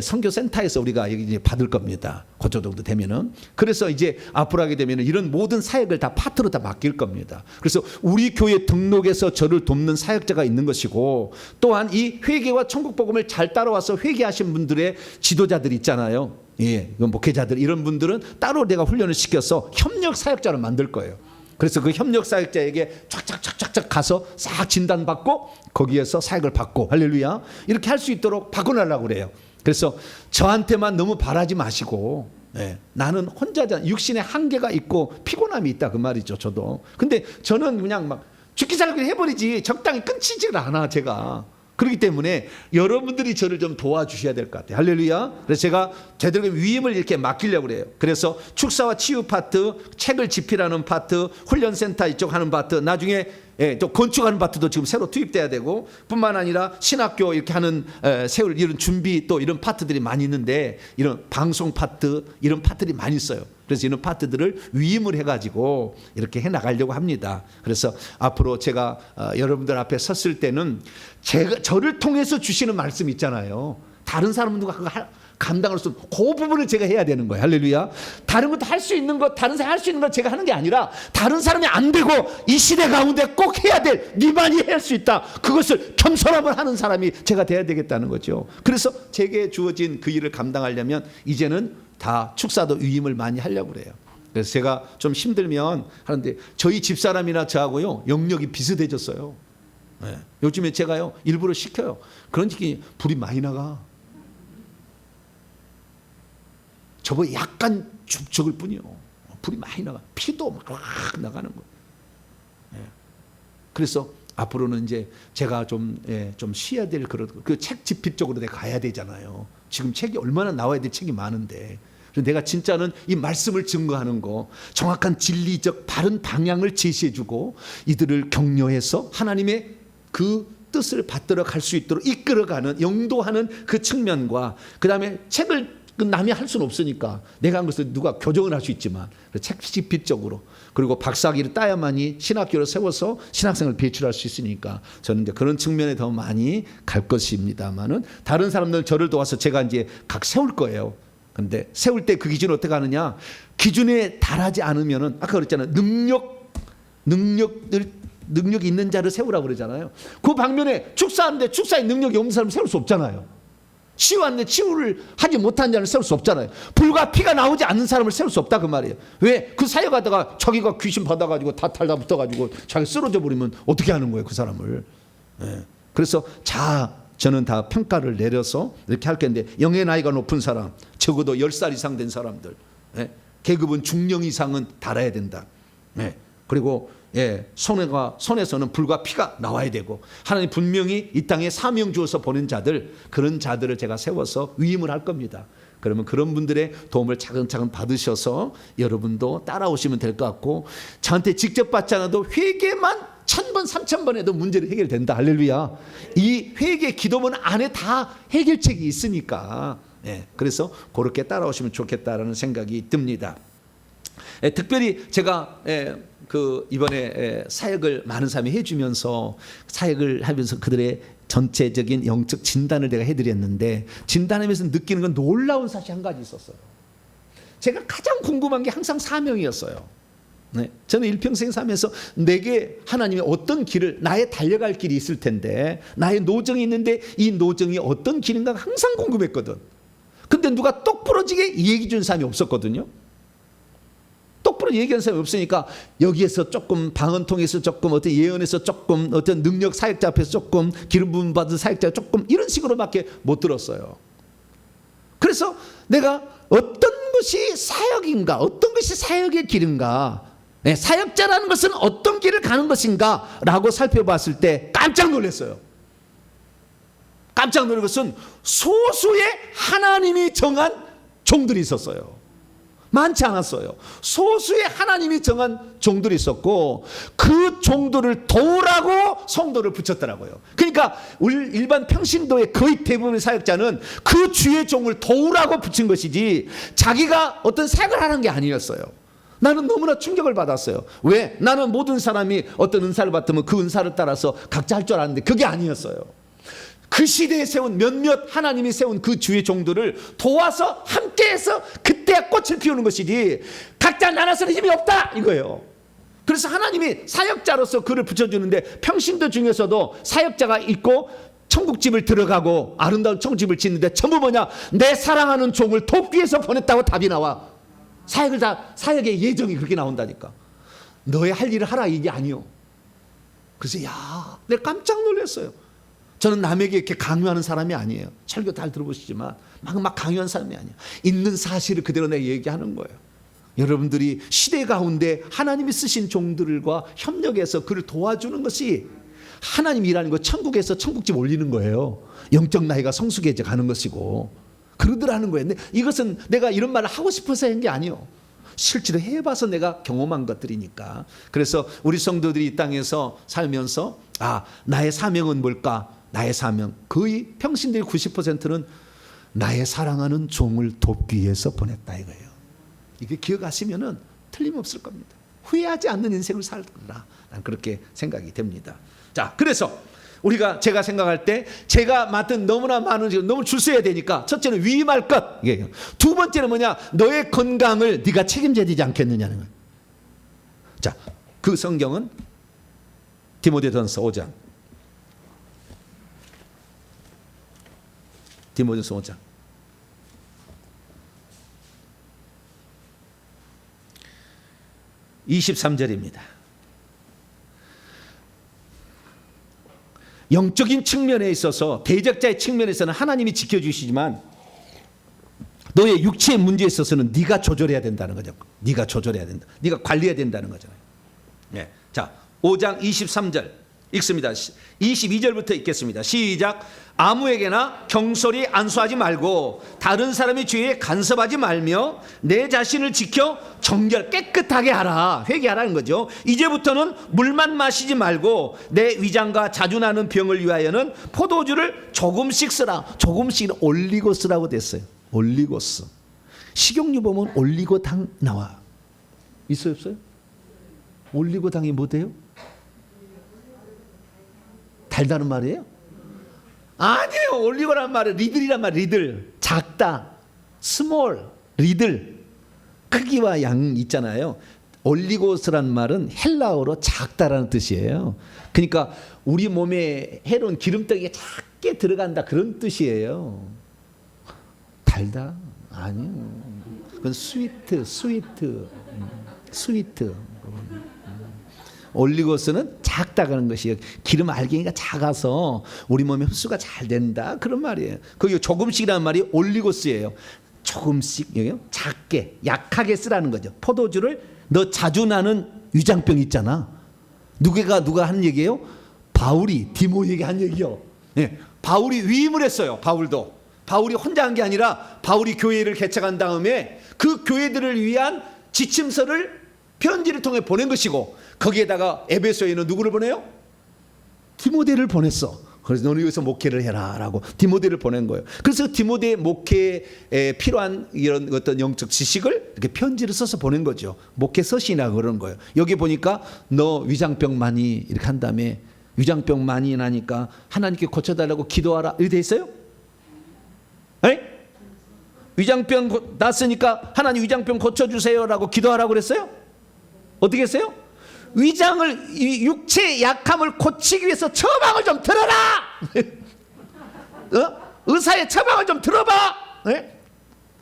선교센터에서 우리가 이제 받을 겁니다. 그 정도 되면은. 그래서 이제 앞으로 하게 되면은 이런 모든 사역을 다 파트로 다 맡길 겁니다. 그래서 우리 교회 등록에서 저를 돕는 사역자가 있는 것이고, 또한 이 회개와 천국 복음을 잘 따라와서 회개하신 분들의 지도자들 있잖아요. 예, 목회자들 이런 분들은 따로 내가 훈련을 시켜서 협력 사역자를 만들 거예요. 그래서 그 협력 사역자에게 쫙쫙쫙쫙 가서 싹 진단받고 거기에서 사역을 받고, 할렐루야, 이렇게 할 수 있도록 바꿔달라고 그래요. 그래서 저한테만 너무 바라지 마시고, 예, 나는 혼자잖아. 육신의 한계가 있고 피곤함이 있다 그 말이죠. 저도. 근데 저는 그냥 막 죽기 살기 해버리지 적당히 끊치지를 않아 제가. 그렇기 때문에 여러분들이 저를 좀 도와주셔야 될 것 같아요. 할렐루야. 그래서 제가 제대로 위임을 이렇게 맡기려고 그래요. 그래서 축사와 치유 파트, 책을 집필하는 파트, 훈련센터 이쪽 하는 파트, 나중에 또 건축하는 파트도 지금 새로 투입돼야 되고, 뿐만 아니라 신학교 이렇게 하는 세울 이런 준비, 또 이런 파트들이 많이 있는데, 이런 방송 파트 이런 파트들이 많이 있어요. 그래서 이런 파트들을 위임을 해가지고 이렇게 해나가려고 합니다. 그래서 앞으로 제가 여러분들 앞에 섰을 때는 저를 통해서 주시는 말씀 있잖아요. 다른 사람들과 그거 감당할 수 없고 그 부분을 제가 해야 되는 거예요. 할렐루야. 다른 것도 할 수 있는 것, 다른 사람이 할 수 있는 것 제가 하는 게 아니라, 다른 사람이 안 되고 이 시대 가운데 꼭 해야 될, 네만이 할 수 있다, 그것을 겸손함을 하는 사람이 제가 돼야 되겠다는 거죠. 그래서 제게 주어진 그 일을 감당하려면 이제는 다 축사도 위임을 많이 하려고 그래요. 그래서 제가 좀 힘들면 하는데, 저희 집사람이나 저하고요 영역이 비슷해졌어요. 네. 요즘에 제가요 일부러 시켜요. 그러니까 불이 많이 나가. 저보다 약간 죽을 뿐이요. 불이 많이 나가. 피도 막 나가는 거예요. 네. 그래서 앞으로는 이제 제가 좀 쉬어야 될 그런, 그 책 집필 쪽으로 내가 가야 되잖아요. 지금 책이 얼마나 나와야 될 책이 많은데. 그래서 내가 진짜는 이 말씀을 증거하는 거, 정확한 진리적 바른 방향을 제시해주고 이들을 격려해서 하나님의 그 뜻을 받들어 갈 수 있도록 이끌어가는, 영도하는 그 측면과, 그 다음에 책을 남이 할 수는 없으니까 내가 한 것을 누가 교정을 할 수 있지만 책 집필적으로, 그리고 박사학위를 따야만이 신학교를 세워서 신학생을 배출할 수 있으니까 저는 이제 그런 측면에 더 많이 갈 것입니다만은, 다른 사람들은 저를 도와서 제가 이제 각 세울 거예요. 근데 세울 때 그 기준을 어떻게 하느냐? 기준에 달하지 않으면은 아까 그랬잖아요. 능력이 있는 자를 세우라고 그러잖아요. 그 방면에 축사하는데 축사에 능력이 없는 사람을 세울 수 없잖아요. 치유하는데 치유를 하지 못한 자를 세울 수 없잖아요. 불과 피가 나오지 않는 사람을 세울 수 없다 그 말이에요. 왜? 그 사역하다가 자기가 귀신 받아가지고 다 달라붙어가지고 자기 쓰러져 버리면 어떻게 하는 거예요 그 사람을. 예. 그래서 저는 다 평가를 내려서 이렇게 할 건데, 영의 나이가 높은 사람, 적어도 10살 이상 된 사람들, 계급은 중령 이상은 달아야 된다. 그리고 손에서는 불과 피가 나와야 되고, 하나님 분명히 이 땅에 사명 주어서 보낸 자들, 그런 자들을 제가 세워서 위임을 할 겁니다. 그러면 그런 분들의 도움을 차근차근 받으셔서 여러분도 따라오시면 될 것 같고, 저한테 직접 받지 않아도 회개만 1000번 3000번 해도 문제는 해결된다. 할렐루야. 이 회개 기도문 안에 다 해결책이 있으니까, 그래서 그렇게 따라오시면 좋겠다라는 생각이 듭니다. 특별히 제가 이번에 사역을 많은 사람이 해주면서, 사역을 하면서 그들의 전체적인 영적 진단을 내가 해드렸는데, 진단하면서 느끼는 건 놀라운 사실이 한 가지 있었어요. 제가 가장 궁금한 게 항상 사명이었어요. 저는 일평생 살면서 내게 하나님이 어떤 길을, 나의 달려갈 길이 있을 텐데, 나의 노정이 있는데 이 노정이 어떤 길인가 항상 궁금했거든. 근데 누가 똑부러지게 얘기 준 사람이 없었거든요. 똑부러 얘기하는 사람이 없으니까 여기에서 조금 방언 통해서 조금, 어떤 예언에서 조금, 어떤 능력 사역자 앞에서 조금, 기름 부음 받은 사역자 조금, 이런 식으로밖에 못 들었어요. 그래서 내가 어떤 것이 사역인가, 어떤 것이 사역의 길인가, 사역자라는 것은 어떤 길을 가는 것인가 라고 살펴봤을 때 깜짝 놀랐어요. 깜짝 놀란 것은 소수의 하나님이 정한 종들이 있었어요. 많지 않았어요. 소수의 하나님이 정한 종들이 있었고, 그 종들을 도우라고 성도를 붙였더라고요. 그러니까 우리 일반 평신도의 거의 대부분의 사역자는 그 주의 종을 도우라고 붙인 것이지 자기가 어떤 사역을 하는 게 아니었어요. 나는 너무나 충격을 받았어요. 왜? 나는 모든 사람이 어떤 은사를 받으면 그 은사를 따라서 각자 할 줄 알았는데 그게 아니었어요. 그 시대에 세운 몇몇 하나님이 세운 그 주의 종들을 도와서 함께해서 그때 꽃을 피우는 것이지, 각자 나눠서는 힘이 없다 이거예요. 그래서 하나님이 사역자로서 그를 붙여주는데, 평신도 중에서도 사역자가 있고 천국집을 들어가고 아름다운 천국집을 짓는데 전부 뭐냐? 내 사랑하는 종을 돕기 위해서 보냈다고 답이 나와. 사역의 예정이 그렇게 나온다니까. 너의 할 일을 하라 이게 아니요. 그래서 내가 깜짝 놀랐어요. 저는 남에게 이렇게 강요하는 사람이 아니에요. 설교 잘 들어보시지만 막 강요하는 사람이 아니에요. 있는 사실을 그대로 내가 얘기하는 거예요. 여러분들이 시대 가운데 하나님이 쓰신 종들과 협력해서 그를 도와주는 것이 하나님 일하는 거, 천국에서 천국집 올리는 거예요. 영적 나이가 성숙해져 가는 것이고 그러더라는 거예요. 근데 이것은 내가 이런 말을 하고 싶어서 한 게 아니에요. 실제로 해봐서 내가 경험한 것들이니까. 그래서 우리 성도들이 이 땅에서 살면서 나의 사명은 뭘까? 나의 사명, 거의 평신들의 90%는 나의 사랑하는 종을 돕기 위해서 보냈다 이거예요. 이게 기억하시면은 틀림없을 겁니다. 후회하지 않는 인생을 살라. 난 그렇게 생각이 됩니다. 자, 그래서 제가 생각할 때 제가 맡은 너무나 많은, 너무 줄 서야 되니까, 첫째는 위임할 것. 두 번째는 뭐냐? 너의 건강을 네가 책임져야 되지 않겠느냐는 거예요. 자, 그 성경은 디모데전서 5장. 디모데전서 5장. 23절입니다. 영적인 측면에 있어서, 대적자의 측면에서는 하나님이 지켜주시지만 너의 육체의 문제에 있어서는 네가 조절해야 된다는 거죠. 네가 조절해야 된다. 네가 관리해야 된다는 거잖아요. 자, 5장 23절 읽습니다. 22절부터 읽겠습니다. 시작. 아무에게나 경솔히 안수하지 말고 다른 사람의 죄에 간섭하지 말며 내 자신을 지켜 깨끗하게 하라. 회개하라는 거죠. 이제부터는 물만 마시지 말고 내 위장과 자주 나는 병을 위하여는 포도주를 조금씩 쓰라. 조금씩 올리고스라고 됐어요. 올리고스. 식용유 보면 올리고당 나와. 있어요 없어요? 올리고당이 뭐대요? 달다는 말이에요? 아니에요. 올리고란 말은 리들이란 말이에요. 리들. 작다. 스몰, 리들, 크기와 양 있잖아요. 올리고스란 말은 헬라어로 작다라는 뜻이에요. 그러니까 우리 몸에 해로운 기름덩이가 작게 들어간다 그런 뜻이에요. 달다? 아니요. 그건 스위트. 올리고스는 작다는 것이에요. 기름 알갱이가 작아서 우리 몸에 흡수가 잘 된다 그런 말이에요. 그 조금씩이라는 말이 올리고스예요. 조금씩 작게 약하게 쓰라는 거죠. 포도주를 너 자주 나는 위장병 있잖아. 누가 하는 얘기예요? 바울이 디모에게 한 얘기요. 네. 바울이 위임을 했어요. 바울이 혼자 한 게 아니라 바울이 교회를 개척한 다음에 그 교회들을 위한 지침서를 편지를 통해 보낸 것이고, 거기에다가 에베소에는 누구를 보내요? 디모데를 보냈어. 그래서 너는 여기서 목회를 해라라고 디모데를 보낸 거예요. 그래서 디모데 목회에 필요한 이런 어떤 영적 지식을 이렇게 편지를 써서 보낸 거죠. 목회 서신이라 그런 거예요. 여기 보니까 너 위장병 많이 이렇게 한 다음에 위장병 많이 나니까 하나님께 고쳐달라고 기도하라 이렇게 돼 있어요? 에? 위장병 났으니까 하나님 위장병 고쳐주세요라고 기도하라고 그랬어요? 어떻게 했어요? 위장을, 육체의 약함을 고치기 위해서 처방을 좀 들어라. 의사의 처방을 좀 들어봐. 네?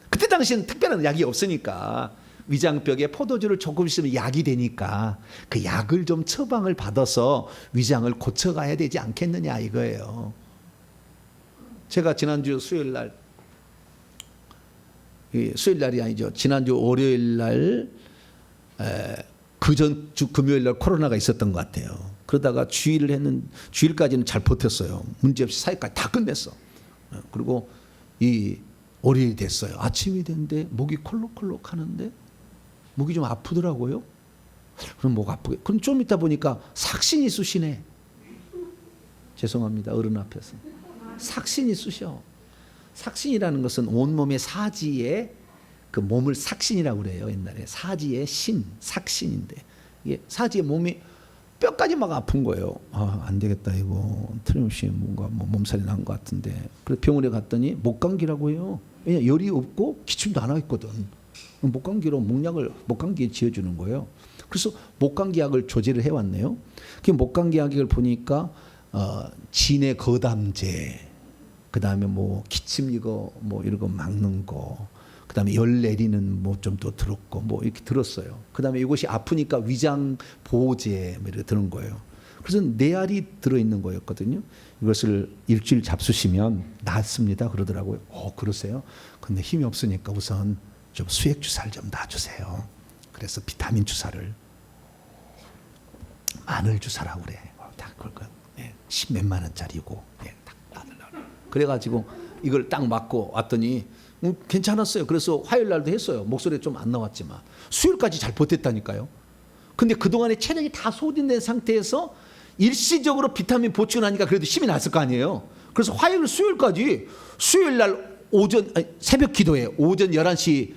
그때 당시에는 특별한 약이 없으니까 위장벽에 포도주를 조금 있으면 약이 되니까 그 약을 좀 처방을 받아서 위장을 고쳐가야 되지 않겠느냐 이거예요. 제가 지난주 수요일날이 아니죠. 지난주 월요일날 그전 주 금요일날 코로나가 있었던 것 같아요. 그러다가 주일까지는 잘 버텼어요. 문제없이 사회까지 다 끝냈어. 그리고 이 월요일이 됐어요. 아침이 됐는데 목이 콜록콜록 하는데 목이 좀 아프더라고요. 그럼 목 아프게. 그럼 좀 있다 보니까 삭신이 쑤시네. 죄송합니다. 어른 앞에서. 삭신이 쑤셔. 삭신이라는 것은 온몸의 사지에 그 몸을 삭신이라고 그래요. 옛날에 사지의 신, 삭신인데 이게 사지의 몸이 뼈까지 막 아픈 거예요. 안 되겠다 이거 틀림없이 뭔가 몸살이 난 것 같은데. 그래서 병원에 갔더니 목감기라고 해요. 왜냐 열이 없고 기침도 안 하겠거든. 목감기로 목감기에 지어주는 거예요. 그래서 목감기 약을 조제를 해왔네요. 그 목감기 약을 보니까 진의 거담제, 그 다음에 뭐 기침 이거 막는 거. 그 다음에 열 내리는 뭐 좀 또 들었고 뭐 이렇게 들었어요. 그 다음에 이것이 아프니까 위장 보호제 뭐 이렇게 드는 거예요. 그래서 4알이 들어있는 거였거든요. 이것을 일주일 잡수시면 낫습니다 그러더라고요. 그러세요? 근데 힘이 없으니까 우선 좀 수액 주사를 좀 놔주세요. 그래서 비타민 주사를 마늘 주사라고 그래. 딱 그걸 10몇만 원짜리고 딱 놔달라고. 그래가지고 이걸 딱 맞고 왔더니 괜찮았어요. 그래서 화요일 날도 했어요. 목소리 좀 안 나왔지만 수요일까지 잘 버텼다니까요. 근데 그동안에 체력이 다 소진된 상태에서 일시적으로 비타민 보충하니까 그래도 힘이 났을 거 아니에요. 그래서 화요일 수요일까지 수요일 날 새벽 기도회 오전 11시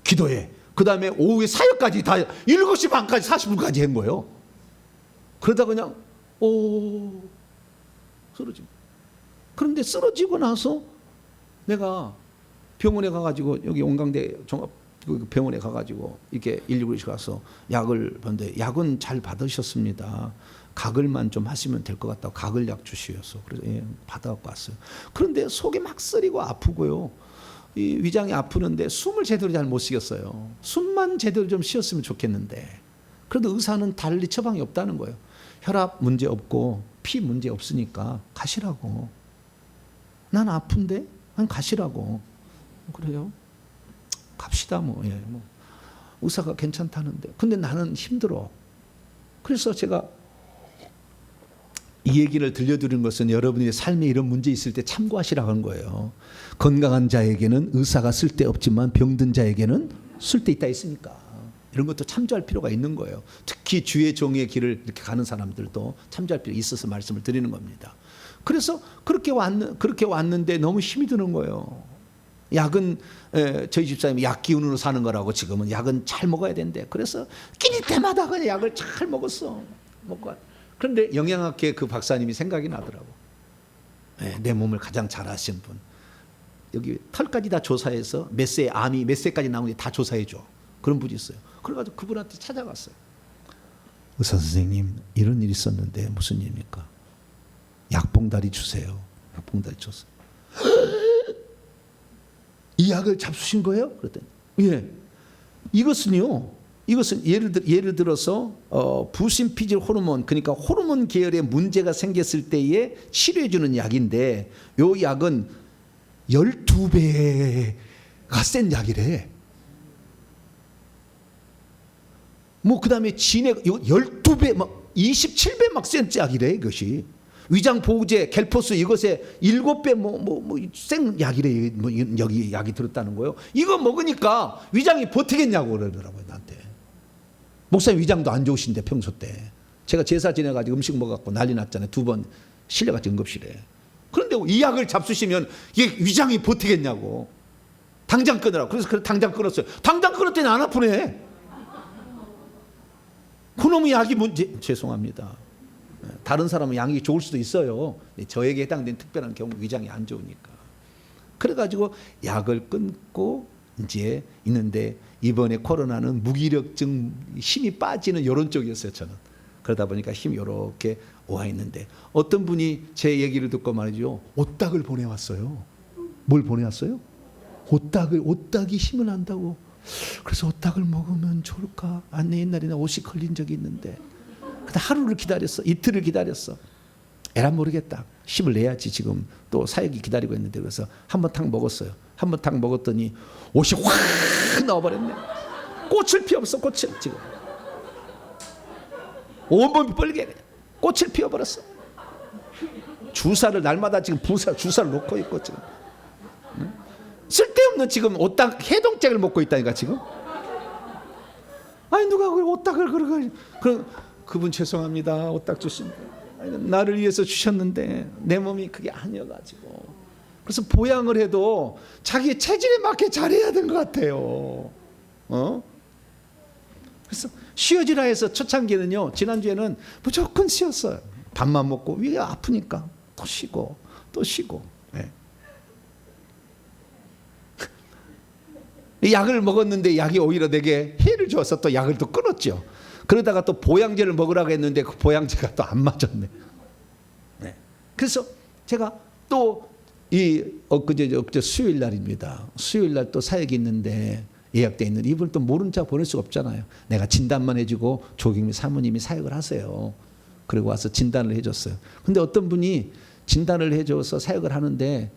기도회 그 다음에 오후에 사역까지 다 7시 반까지 40분까지 한 거예요. 그러다 그냥 쓰러지고. 그런데 쓰러지고 나서 내가 병원에 가가지고 여기 온강대 종합병원에 가가지고 이렇게 119에 가서 약을 봤는데 약은 잘 받으셨습니다. 가글만 좀 하시면 될 것 같다고 가글약 주시어서 그래서 받아갖고 왔어요. 그런데 속이 막 쓰리고 아프고요. 이 위장이 아프는데 숨을 제대로 잘 못 쉬겠어요. 숨만 제대로 좀 쉬었으면 좋겠는데 그래도 의사는 달리 처방이 없다는 거예요. 혈압 문제 없고 피 문제 없으니까 가시라고. 난 아픈데 가시라고. 그래요? 갑시다 뭐. 의사가 괜찮다는데 근데 나는 힘들어. 그래서 제가 이 얘기를 들려드리는 것은 여러분의 삶에 이런 문제 있을 때 참고하시라고 하는 거예요. 건강한 자에게는 의사가 쓸데없지만 병든 자에게는 쓸데있다 했으니까 이런 것도 참조할 필요가 있는 거예요. 특히 주의 종의 길을 이렇게 가는 사람들도 참조할 필요가 있어서 말씀을 드리는 겁니다. 그래서 그렇게 왔는데 너무 힘이 드는 거예요. 약은 저희 집사님이 약 기운으로 사는 거라고 지금은 약은 잘 먹어야 된대. 그래서 끼니 때마다 그냥 약을 잘 먹었어. 그런데 영양학회 그 박사님이 생각이 나더라고. 내 몸을 가장 잘 아시는 분. 여기 털까지 다 조사해서 몇 세 암이 몇 세까지 나오는지 다 조사해줘. 그런 분이 있어요. 그래가지고 그분한테 찾아갔어요. 의사 선생님, 이런 일이 있었는데 무슨 일입니까? 약봉다리 주세요. 약봉다리 줬어요. 이 약을 잡수신 거예요? 그랬더니 예. 이것은 예를 들어서 부신피질 호르몬, 그러니까 호르몬 계열의 문제가 생겼을 때에 치료해 주는 약인데, 이 약은 12배가 센 약이래. 뭐 그다음에 진액 12배 막 27배 막 센 약이래. 이것이 위장 보호제 갤포스 이것에 7배 센 약이래. 뭐 여기 약이 들었다는 거예요. 이거 먹으니까 위장이 버티겠냐고 그러더라고요, 나한테. 목사님 위장도 안 좋으신데 평소 때 제가 제사 지내가지고 음식 먹어갖고 난리 났잖아요. 2번 실려가지고 응급실에. 그런데 이 약을 잡수시면 이게 위장이 버티겠냐고. 당장 끊으라고. 그래서 당장 끊었어요. 당장 끊었더니 안 아프네. 그놈의 약이 문제. 죄송합니다. 다른 사람은 양이 좋을 수도 있어요. 저에게 해당된 특별한 경우 위장이 안 좋으니까. 그래가지고 약을 끊고 이제 있는데, 이번에 코로나는 무기력증, 힘이 빠지는 이런 쪽이었어요, 저는. 그러다 보니까 힘이 이렇게 와 있는데, 어떤 분이 제 얘기를 듣고 말이죠, 오딱을 보내왔어요. 뭘 보내왔어요? 오딱이 힘을 한다고. 그래서 오딱을 먹으면 좋을까? 안내 옛날에 옷이 걸린 적이 있는데, 근데 하루를 기다렸어. 이틀을 기다렸어. 에라 모르겠다. 힘을 내야지. 지금 또 사역이 기다리고 있는데. 그래서 한 번 탁 먹었어요. 한 번 탁 먹었더니 옷이 확 나와버렸네. 꽃을 피웠어. 꽃을 지금 온몸이 빨개. 그냥 꽃을 피워버렸어. 주사를 날마다 지금 주사를 놓고 있고 지금. 쓸데없는 지금 오딱 해동약을 먹고 있다니까 지금. 아니 누가 그 오딱을 그분 죄송합니다. 오딱 주신 나를 위해서 주셨는데 내 몸이 그게 아니어가지고. 그래서 보양을 해도 자기 체질에 맞게 잘해야 될 것 같아요. 그래서 쉬어지라 해서 초창기는요, 지난주에는 무조건 쉬었어요. 밥만 먹고 위가 아프니까 또 쉬고 또 쉬고. 네. 약을 먹었는데 약이 오히려 내게 해를 줘서 또 약을 또 끊었죠. 그러다가 또 보양제를 먹으라고 했는데 그 보양제가 또 안 맞았네. 네. 그래서 제가 또 엊그제 수요일 날입니다. 수요일 날 또 사역이 있는데 예약돼 있는 이분을 또 모른 척 보낼 수가 없잖아요. 내가 진단만 해주고 조경미 사모님이 사역을 하세요. 그리고 와서 진단을 해줬어요. 근데 어떤 분이 진단을 해줘서 사역을 하는데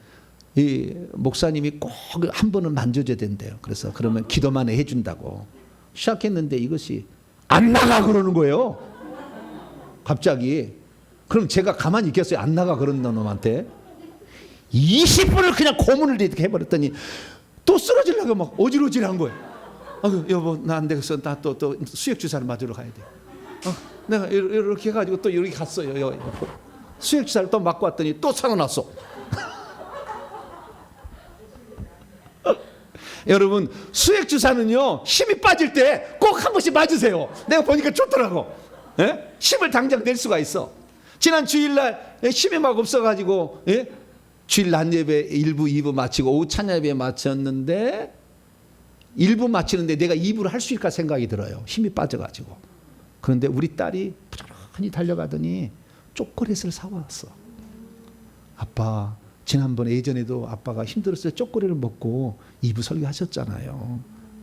이 목사님이 꼭 한 번은 만져줘야 된대요. 그래서 그러면 기도만 해준다고 시작했는데 이것이 안 나가 그러는 거예요. 갑자기. 그럼 제가 가만히 있겠어요? 안 나가 그런 놈한테. 20분을 그냥 고문을 이렇게 해버렸더니 또 쓰러지려고 막 어지러지한 거예요. 여보 나 안 되겠어. 나 또 수액 주사를 맞으러 가야 돼. 내가 이렇게 해가지고 또 여기 갔어요. 수액 주사를 또 맞고 왔더니 또 살아났어. 여러분 수액 주사는요 힘이 빠질 때 꼭 한 번씩 맞으세요. 내가 보니까 좋더라고. 예? 힘을 당장 낼 수가 있어. 지난 주일날 힘이 막 없어가지고 주일 낮 예배 1부 2부 마치고 오후 찬양 예배 마쳤는데 1부 마치는데 내가 2부를 할 수 있을까 생각이 들어요. 힘이 빠져가지고. 그런데 우리 딸이 부지런히 달려가더니 초콜릿을 사왔어. 아빠 지난번에 예전에도 아빠가 힘들었을 때 초콜릿을 먹고 2부 설교하셨잖아요.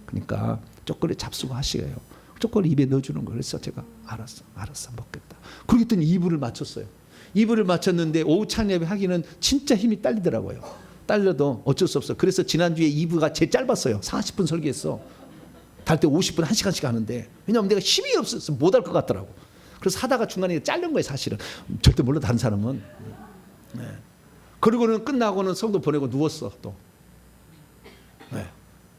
그러니까 초콜릿 잡수고 하시래요. 초콜릿 입에 넣어주는 거. 그래서 제가 알았어 먹겠다. 그러더니 2부를 마쳤어요. 2부를 마쳤는데 오후 찬예배 하기는 진짜 힘이 딸리더라고요. 딸려도 어쩔 수 없어. 그래서 지난주에 2부가 제일 짧았어요. 40분 설교했어. 달 때 50분 1시간씩 하는데, 왜냐하면 내가 힘이 없어서 못할 것 같더라고. 그래서 하다가 중간에 자른 거예요. 사실은 절대 몰라 다른 사람은. 네. 그리고는 끝나고는 성도 보내고 누웠어 또. 네.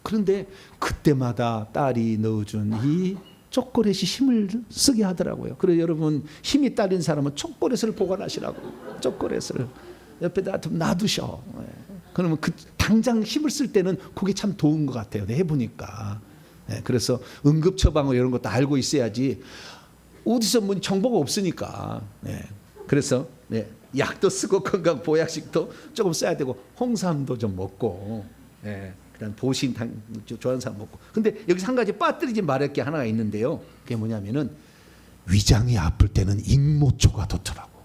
그런데 그때마다 딸이 넣어준 이 초콜릿이 힘을 쓰게 하더라고요. 그래서 여러분 힘이 딸린 사람은 초콜릿을 보관하시라고. 초콜릿을 옆에다 좀 놔두셔. 네. 그러면 당장 힘을 쓸 때는 그게 참 좋은 것 같아요. 네, 해보니까. 네. 그래서 응급 처방을 이런 것도 알고 있어야지. 어디서 뭐 정보가 없으니까. 네. 그래서 네. 약도 쓰고 건강 보약식도 조금 써야 되고 홍삼도 좀 먹고, 예, 그다음 보신 좋아하는 사람 먹고. 근데 여기서 한 가지 빠뜨리지 말할 게 하나가 있는데요. 그게 뭐냐면은 위장이 아플 때는 익모초가 좋더라고.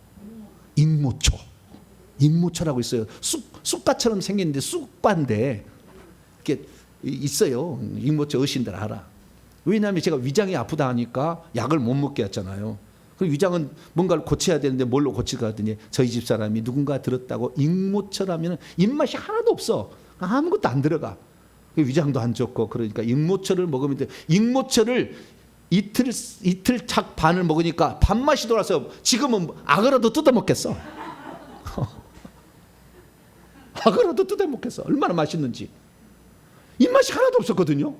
익모초라고 있어요. 쑥갓처럼 생겼는데 쑥바인데 이게 있어요. 익모초 어르신들 알아. 왜냐하면 제가 위장이 아프다 하니까 약을 못 먹게 했잖아요. 그 위장은 뭔가를 고쳐야 되는데 뭘로 고칠까 하더니 저희 집 사람이 누군가 들었다고 익모초라면 입맛이 하나도 없어. 아무것도 안 들어가. 위장도 안 좋고 그러니까 익모초를 먹으면 돼. 익모초를 이틀 착 반을 먹으니까 밥맛이 돌아서 지금은 악어라도 뜯어 먹겠어. 악어라도 뜯어 먹겠어. 얼마나 맛있는지. 입맛이 하나도 없었거든요.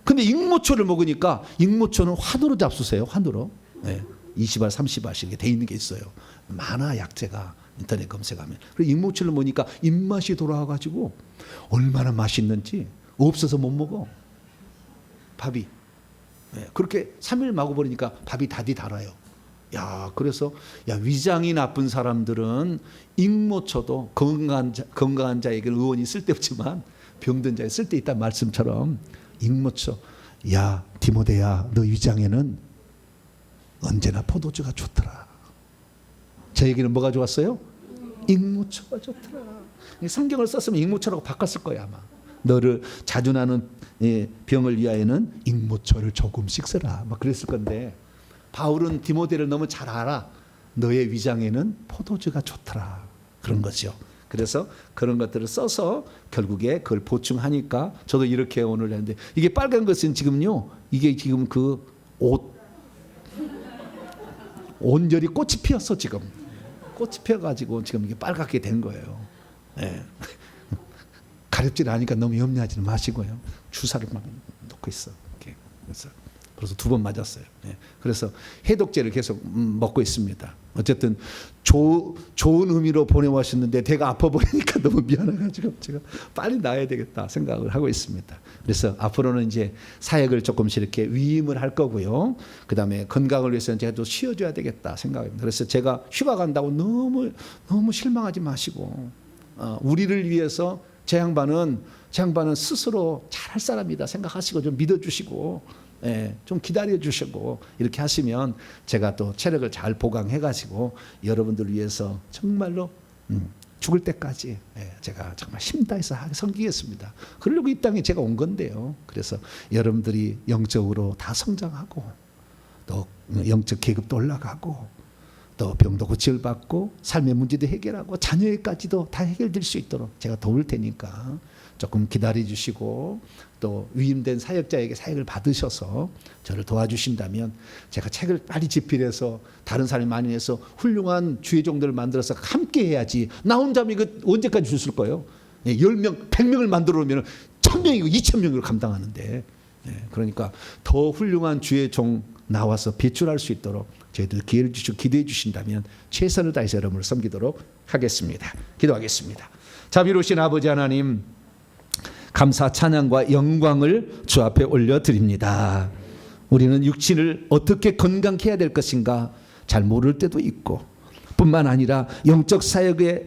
근데 익모초를 먹으니까 익모초는 환으로 잡수세요. 환으로. 네. 20알 30알씩 이렇게 돼 있는 게 있어요. 많아 약재가. 인터넷 검색하면. 그리고 익모초를 먹으니까 입맛이 돌아와가지고 얼마나 맛있는지 없어서 못 먹어. 밥이. 네. 그렇게 3일 먹어버리니까 밥이 다디 달아요. 야, 그래서 위장이 나쁜 사람들은 익모초도 건강한 자에게 의원이 쓸데없지만 병든 자에 쓸데있다는 말씀처럼 익모초. 야, 디모데야, 너 위장에는 언제나 포도주가 좋더라. 저에게는 뭐가 좋았어요? 익모초가 좋더라. 성경을 썼으면 익모초라고 바꿨을 거야 아마. 너를 자주 나는 병을 위하여는 익모초를 조금씩 써라. 막 그랬을 건데 바울은 디모데를 너무 잘 알아. 너의 위장에는 포도주가 좋더라. 그런 거죠. 그래서 그런 것들을 써서 결국에 그걸 보충하니까 저도 이렇게 오늘 했는데 이게 빨간 것은 지금요. 이게 지금 그 온절이 꽃이 피었어 지금. 꽃이 피어가지고 지금 이게 빨갛게 된 거예요. 네. 가렵질 않으니까 너무 염려하지 마시고요. 주사를 막 놓고 있어. 이렇게. 그래서 벌써 2번 맞았어요. 네. 그래서 해독제를 계속 먹고 있습니다. 어쨌든 좋은 의미로 보내왔었는데 제가 아파 보이니까 너무 미안해가지고 제가 빨리 나아야 되겠다 생각을 하고 있습니다. 그래서 앞으로는 이제 사역을 조금씩 이렇게 위임을 할 거고요. 그 다음에 건강을 위해서는 제가 또 쉬어줘야 되겠다 생각합니다. 그래서 제가 휴가 간다고 너무 실망하지 마시고 우리를 위해서 제 양반은 스스로 잘할 사람이다 생각하시고 좀 믿어주시고 좀 기다려 주시고 이렇게 하시면 제가 또 체력을 잘 보강해가지고 여러분들 위해서 정말로 죽을 때까지 제가 정말 힘다해서 섬기겠습니다. 그러려고 이 땅에 제가 온 건데요. 그래서 여러분들이 영적으로 다 성장하고 또 영적 계급도 올라가고 또 병도 고침을 받고 삶의 문제도 해결하고 자녀에까지도 다 해결될 수 있도록 제가 도울 테니까 조금 기다려 주시고 또 위임된 사역자에게 사역을 받으셔서 저를 도와주신다면 제가 책을 빨리 집필해서 다른 사람이 많이 해서 훌륭한 주의 종들을 만들어서 함께 해야지. 나 혼자면 이거 언제까지 줄 거예요? 10명, 100명을 만들어 놓으면 1000명이고 2000명을 감당하는데 그러니까 더 훌륭한 주의 종 나와서 배출할 수 있도록 저희들 기회를 주시고 기도해 주신다면 최선을 다해서 여러분을 섬기도록 하겠습니다. 기도하겠습니다. 자비로우신 아버지 하나님, 감사 찬양과 영광을 주 앞에 올려드립니다. 우리는 육신을 어떻게 건강케 해야 될 것인가 잘 모를 때도 있고 뿐만 아니라 영적 사역에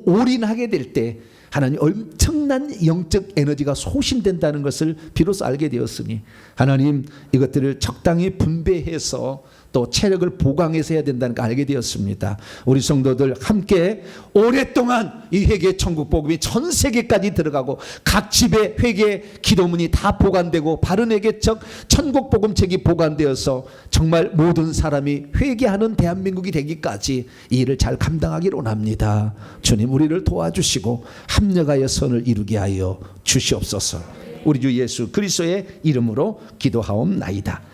올인하게 될 때 하나님 엄청난 영적 에너지가 소실된다는 것을 비로소 알게 되었으니 하나님 이것들을 적당히 분배해서 또 체력을 보강해서 해야 된다는 걸 알게 되었습니다. 우리 성도들 함께 오랫동안 이 회개 천국 복음이 전 세계까지 들어가고 각 집에 회개 기도문이 다 보관되고 바른 회개책 천국 복음책이 보관되어서 정말 모든 사람이 회개하는 대한민국이 되기까지 이 일을 잘 감당하기를 원합니다. 주님 우리를 도와주시고 합력하여 선을 이루게 하여 주시옵소서. 우리 주 예수 그리스도의 이름으로 기도하옵나이다.